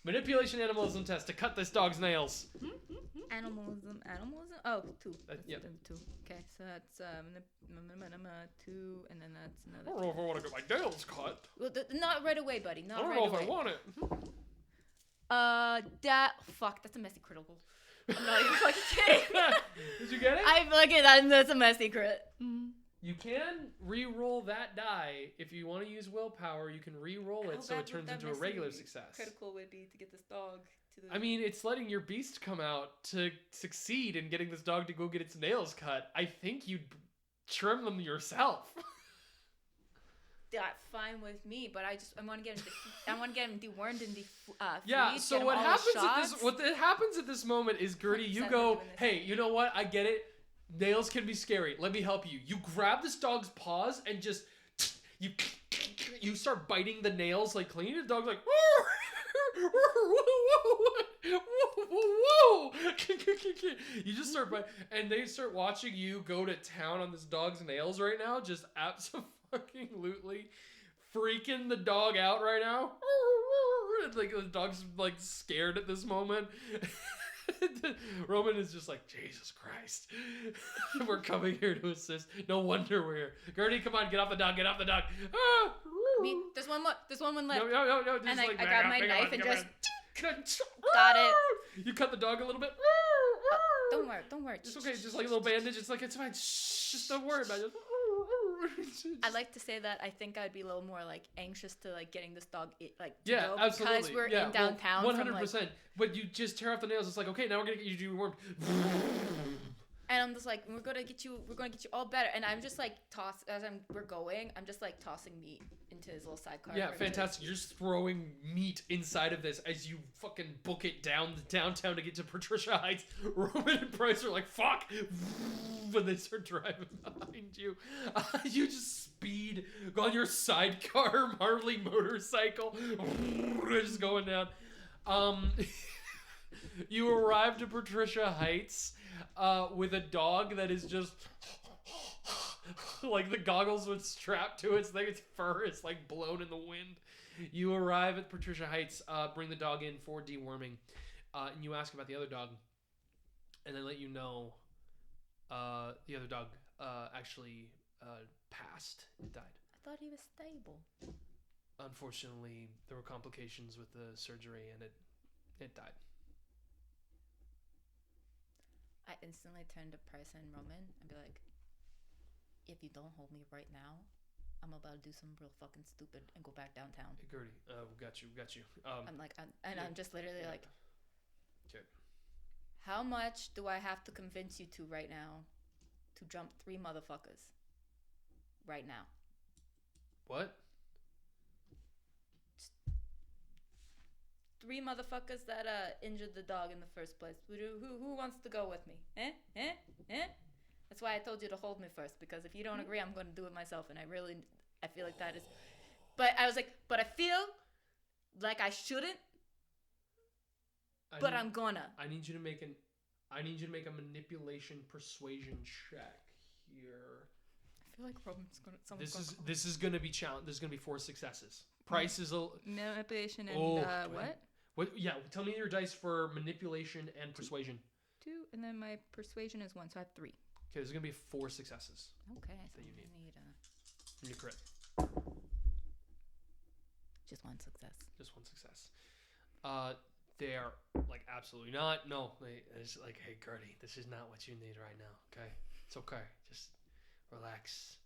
Manipulation animalism test to cut this dog's nails. Animalism. Oh, 2. Yeah. 2. Okay, so that's 2, and then that's I another. don't know if I want to get my nails cut. Well, not right away, buddy. Not I don't right know if away. I want it. That's a messy critical. I'm not even fucking kidding. Did you get it? I fucking that's a messy crit. You can re-roll that die. If you want to use willpower, you can re-roll it so it turns into a regular success. Critical would be to get this dog to the. I mean, it's letting your beast come out to succeed in getting this dog to go get its nails cut. I think you'd trim them yourself. That's fine with me, but I want to get him. I want to get him dewormed and yeah. So what happens at this moment is, Gertie, you go, hey, you know what? I get it. Nails can be scary. Let me help you. You grab this dog's paws and just you start biting the nails like clean. The dog's like, whoa. You just start biting, and they start watching you go to town on this dog's nails right now. Just absolutely freaking the dog out right now. Like the dog's like scared at this moment. Roman is just like, Jesus Christ. We're coming here to assist. No wonder we're here. Gertie, come on, get off the dog. Ah! There's one more. There's one left. No. And I grabbed my knife and just got it. You cut the dog a little bit. Don't worry. It's okay. Just like a little bandage. It's fine. Shh, just don't worry about it. I like to say that I think I'd be a little more like anxious to like getting this dog to go absolutely. Because we're in downtown. 100%. But you just tear off the nails. It's like, okay, now we're gonna get you dewormed. And I'm just like, we're gonna get you all better. And I'm just like we're going. I'm just like tossing meat into his little sidecar. Yeah, fantastic. You're just throwing meat inside of this as you fucking book it down the downtown to get to Patricia Heights. Roman and Price are like, fuck! When they start driving behind you. You just speed on your sidecar Harley motorcycle. Just going down. You arrive to Patricia Heights with a dog that is just... like the goggles would strap to its thing. Its fur is like blown in the wind. You arrive at Patricia Heights, bring the dog in for deworming, and you ask about the other dog, and they let you know the other dog actually passed. It died. I thought he was stable. Unfortunately, there were complications with the surgery, and it died. I instantly turned to Price and Roman and be like, if you don't hold me right now, I'm about to do something real fucking stupid and go back downtown. Hey, Gertie, got you. I'm like, I'm just literally like, okay. How much do I have to convince you to right now to jump 3 motherfuckers? Right now. What? 3 motherfuckers that injured the dog in the first place. Who wants to go with me? That's why I told you to hold me first, because if you don't agree, I'm going to do it myself, and I feel like that is... But I was like, but I feel like I shouldn't, I'm gonna. I need you to make a manipulation persuasion check here. I feel like Roman's gonna... This is gonna be challenge. There's gonna be 4 successes. Price is a manipulation and what? What? Yeah, tell me your dice for manipulation and persuasion. 2, and then my persuasion is 1, so I have 3. Okay, there's gonna be 4 successes. Okay, so That you need. I need And you crit. just 1 success. Just 1 success. They are like absolutely not. No, it's like, hey, Gertie, this is not what you need right now. Okay, it's okay. Just relax,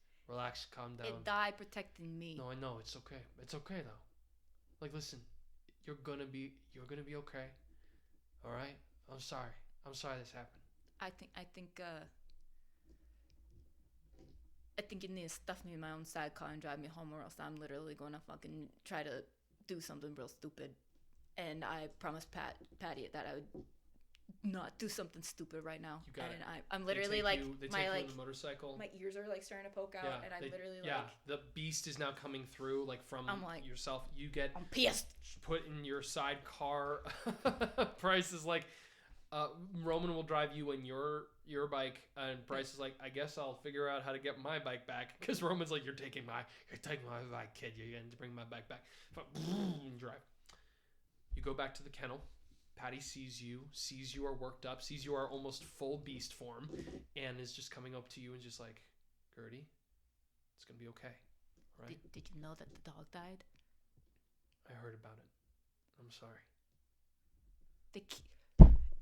calm down. It died protecting me. No, I know it's okay. It's okay though. Like, listen, you're gonna be okay. All right. I'm sorry this happened. I think you need to stuff me in my own sidecar and drive me home, or else I'm literally gonna fucking try to do something real stupid. And I promised Patty that I would not do something stupid right now. You got and it. I'm literally they take my you like on the motorcycle. my ears are like starting to poke out, and I'm literally the beast is now coming through like from I'm like, yourself. You get I'm pissed. put in your sidecar. Price is like, Roman will drive you in your bike, and Bryce is like, I guess I'll figure out how to get my bike back, because Roman's like, you're taking my bike, kid. You're going to bring my bike back. And drive. You go back to the kennel. Patty sees you are worked up, sees you are almost full beast form, and is just coming up to you and just like, Gertie, it's gonna be okay, right? Did you know that the dog died? I heard about it. I'm sorry.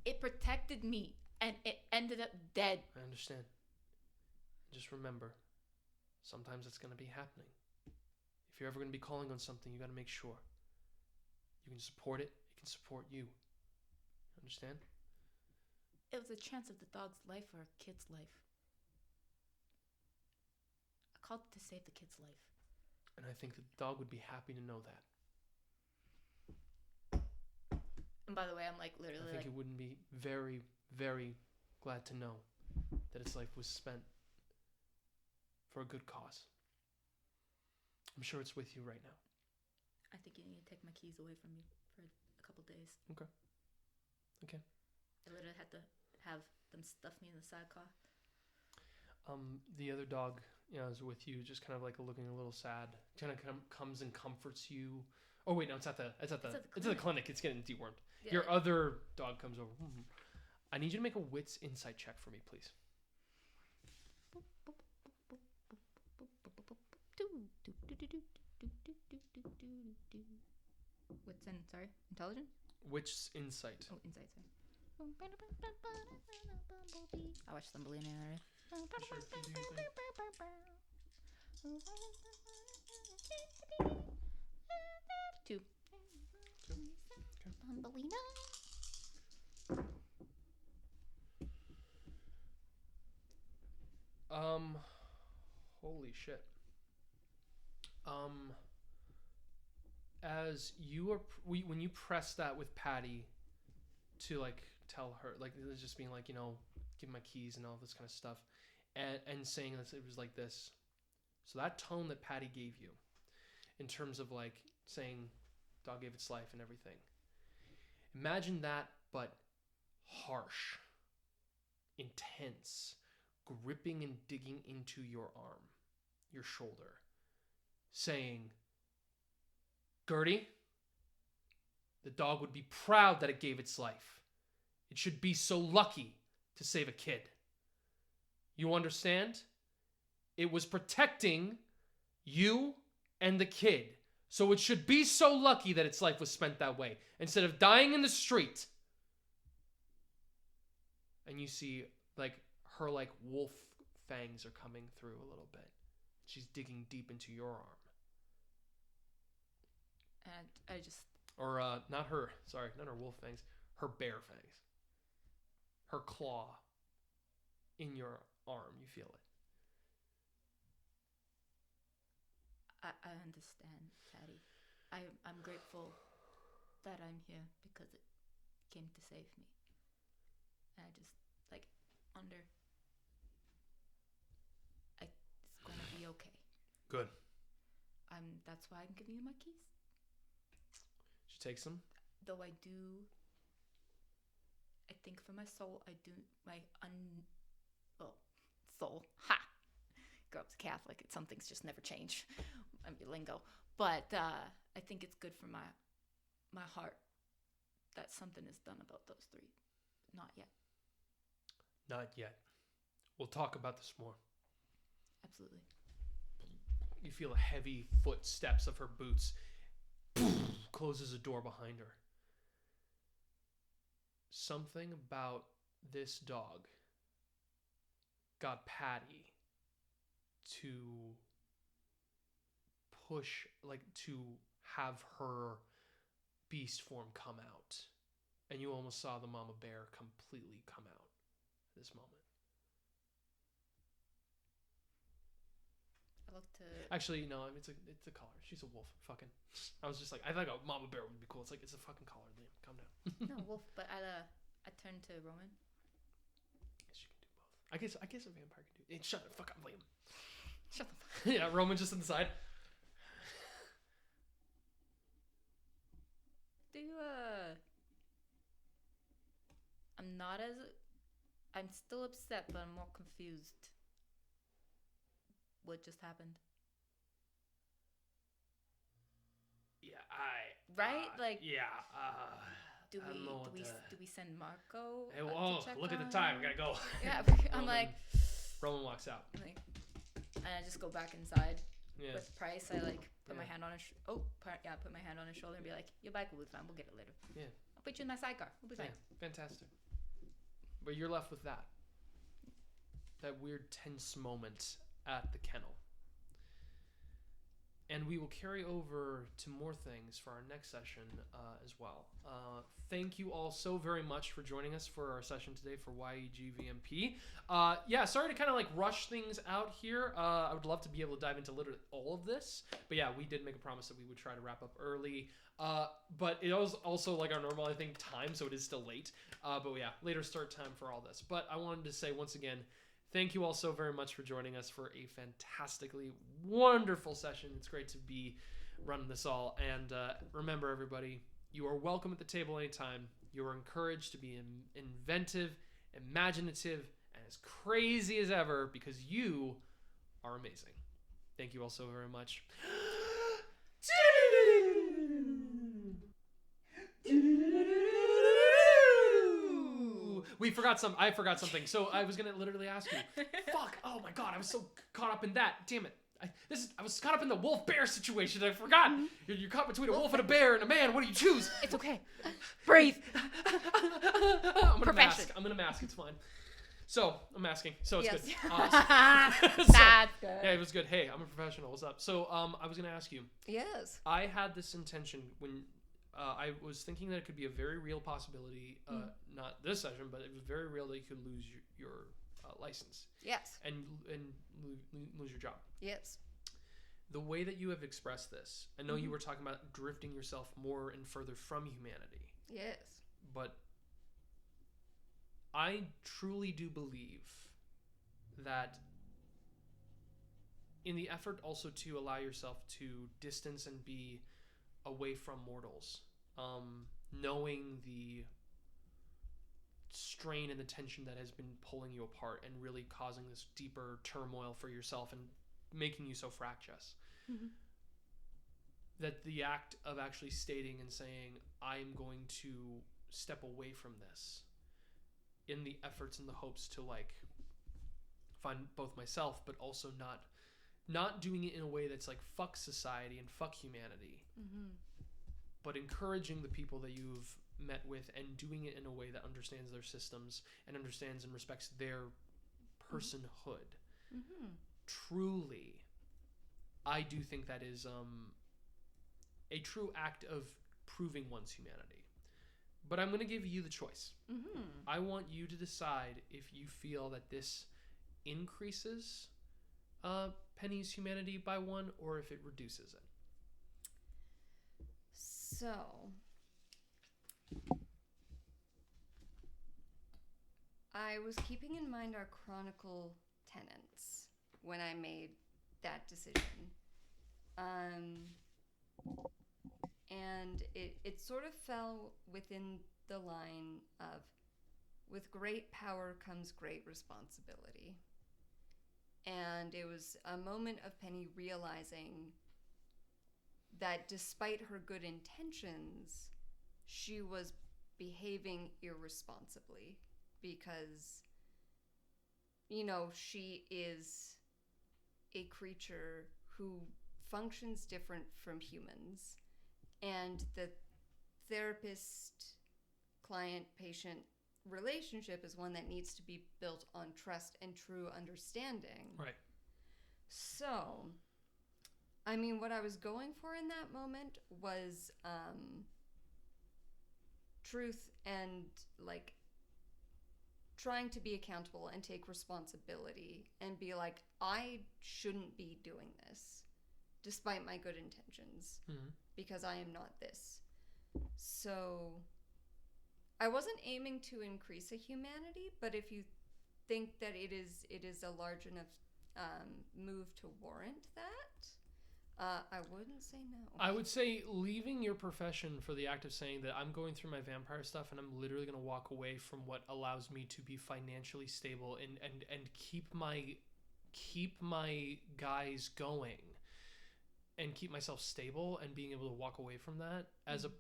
It protected me, and it ended up dead. I understand. Just remember, sometimes it's gonna be happening. If you're ever gonna be calling on something, you gotta make sure you can support it. It can support you. Understand? It was a chance of the dog's life or a kid's life. I called to save the kid's life. And I think the dog would be happy to know that. And by the way, I'm like literally I think it wouldn't be very, very glad to know that its life was spent for a good cause. I'm sure it's with you right now. I think you need to take my keys away from me for a couple days. Okay. I literally had to have them stuff me in the sidecar. The other dog, is with you, just kind of like looking a little sad. Kind of comes and comforts you. Oh wait, no, it's at the clinic. It's getting dewormed. Yeah. Your other dog comes over. I need you to make a wits insight check for me, please. What's in? Sorry, intelligence. Wits insight. Oh, insight. Sorry. I watched Thumbelina already. Two. Thumbelina. Holy shit. As you are, when you press that with Patty to like tell her, like it was just being like, give my keys and all this kind of stuff, and saying this, it was like this. So that tone that Patty gave you, in terms of like saying, dog gave its life and everything. Imagine that, but harsh, intense, gripping and digging into your arm, your shoulder, saying, Gertie, the dog would be proud that it gave its life. It should be so lucky to save a kid. You understand? It was protecting you and the kid. So it should be so lucky that its life was spent that way, instead of dying in the street. And you see like her like wolf fangs are coming through a little bit. She's digging deep into your arm. And I just... Or not her wolf fangs, her bear fangs. Her claw in your arm, you feel it. I understand, Patty. I'm grateful that I'm here because it came to save me. And I just, like, it's going to be okay. Good. That's why I'm giving you my keys. She takes them? Though I think for my soul, I do my soul. Ha! Grew up Catholic. Some things just never change. I'm lingo. But I think it's good for my heart that something is done about those three. Not yet. Not yet. We'll talk about this more. Absolutely. You feel a heavy footsteps of her boots. Closes a door behind her. Something about this dog got Patty to push, like, to have her beast form come out. And you almost saw the mama bear completely come out at this moment. I look to... Actually, no, I mean, it's a collar. She's a wolf. Fucking. I was just like, I thought a mama bear would be cool. It's like, it's a fucking collar, Liam. Calm down. No, wolf, but I turn to Roman. I guess you can do both. I guess a vampire can do it. Shut the fuck up, Liam. Shut the fuck up. Yeah, Roman just on the side. I'm still upset, but I'm more confused. What just happened? Yeah, Right? Yeah, do I don't know what do we send Marco? Hey, to check look at on the time. him? We gotta go. Yeah, I'm like, Roman walks out. and I just go back inside Yeah. with Price. I put my Yeah. hand on his put my hand on his shoulder and be like, your bike will be fine. We'll get it later. Yeah. I'll put you in my sidecar. We'll be fine. Yeah, fantastic. But you're left with that weird tense moment at the kennel. And we will carry over to more things for our next session as well. Thank you all so very much for joining us for our session today for yegVMP. Yeah, sorry to kind of like rush things out here. I would love to be able to dive into literally all of this. But yeah, we did make a promise that we would try to wrap up early. But it was also like our normal, I think, time, so it is still late. But yeah, later start time for all this. But I wanted to say once again, thank you all so very much for joining us for a fantastically wonderful session. It's great to be running this all. And remember, everybody, you are welcome at the table anytime. You are encouraged to be inventive, imaginative, and as crazy as ever because you are amazing. Thank you all so very much. I forgot something. So I was gonna literally ask you. Fuck! Oh my god! I was so caught up in that. Damn it! I was caught up in the wolf bear situation. I forgot. You're caught between a wolf and a bear and a man. What do you choose? It's okay. Breathe. I'm gonna mask. It's fine. So I'm masking. So it's Yes. good. That's good. Yeah, it was good. Hey, I'm a professional. What's up? So I was gonna ask you. Yes. I had this intention when I was thinking that it could be a very real possibility. Not this session, but it was very real that you could lose your license. Yes. And lose your job. Yes. The way that you have expressed this, I know you were talking about drifting yourself more and further from humanity. Yes. But I truly do believe that in the effort also to allow yourself to distance and be away from mortals, knowing the strain and the tension that has been pulling you apart and really causing this deeper turmoil for yourself and making you so fractious, that the act of actually stating and saying, I'm going to step away from this in the efforts and the hopes to like find both myself, but also not doing it in a way that's like fuck society and fuck humanity, but encouraging the people that you've met with and doing it in a way that understands their systems and understands and respects their personhood. Truly, I do think that is a true act of proving one's humanity. But I'm going to give you the choice. I want you to decide if you feel that this increases Penny's humanity by one or if it reduces it. So, I was keeping in mind our chronicle tenets when I made that decision. And it sort of fell within the line of, with great power comes great responsibility. And it was a moment of Penny realizing that despite her good intentions, she was behaving irresponsibly because, she is a creature who functions different from humans, and the therapist-client-patient relationship is one that needs to be built on trust and true understanding. Right. So, what I was going for in that moment was truth and, trying to be accountable and take responsibility and be like, I shouldn't be doing this, despite my good intentions, because I am not this. So, I wasn't aiming to increase a humanity, but if you think that it is a large enough move to warrant that, I wouldn't say no. I would say leaving your profession for the act of saying that I'm going through my vampire stuff and I'm literally going to walk away from what allows me to be financially stable and keep my guys going and keep myself stable and being able to walk away from that as a,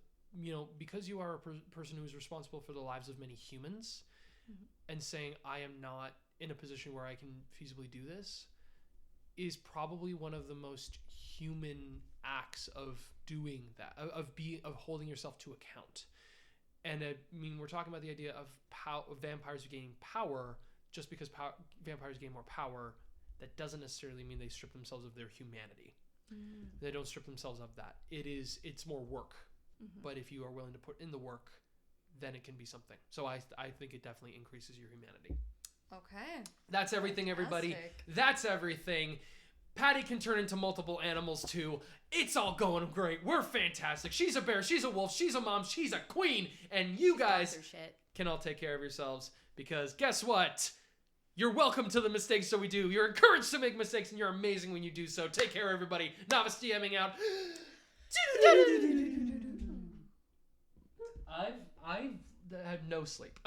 because you are a person who's responsible for the lives of many humans, and saying I am not in a position where I can feasibly do this is probably one of the most human acts of doing that, of holding yourself to account. And we're talking about the idea of vampires gaining power. Just because vampires gain more power, that doesn't necessarily mean they strip themselves of their humanity. They don't strip themselves of that. It's more work. But if you are willing to put in the work, then it can be something. So I think it definitely increases your humanity. Okay. That's everything, everybody. Fantastic. That's everything. Patty can turn into multiple animals too. It's all going great. We're fantastic. She's a bear. She's a wolf. She's a mom. She's a queen. And you guys can all take care of yourselves, because guess what? You're welcome to the mistakes that we do. You're encouraged to make mistakes, and you're amazing when you do so. Take care, everybody. Novice DMing out. I've had no sleep.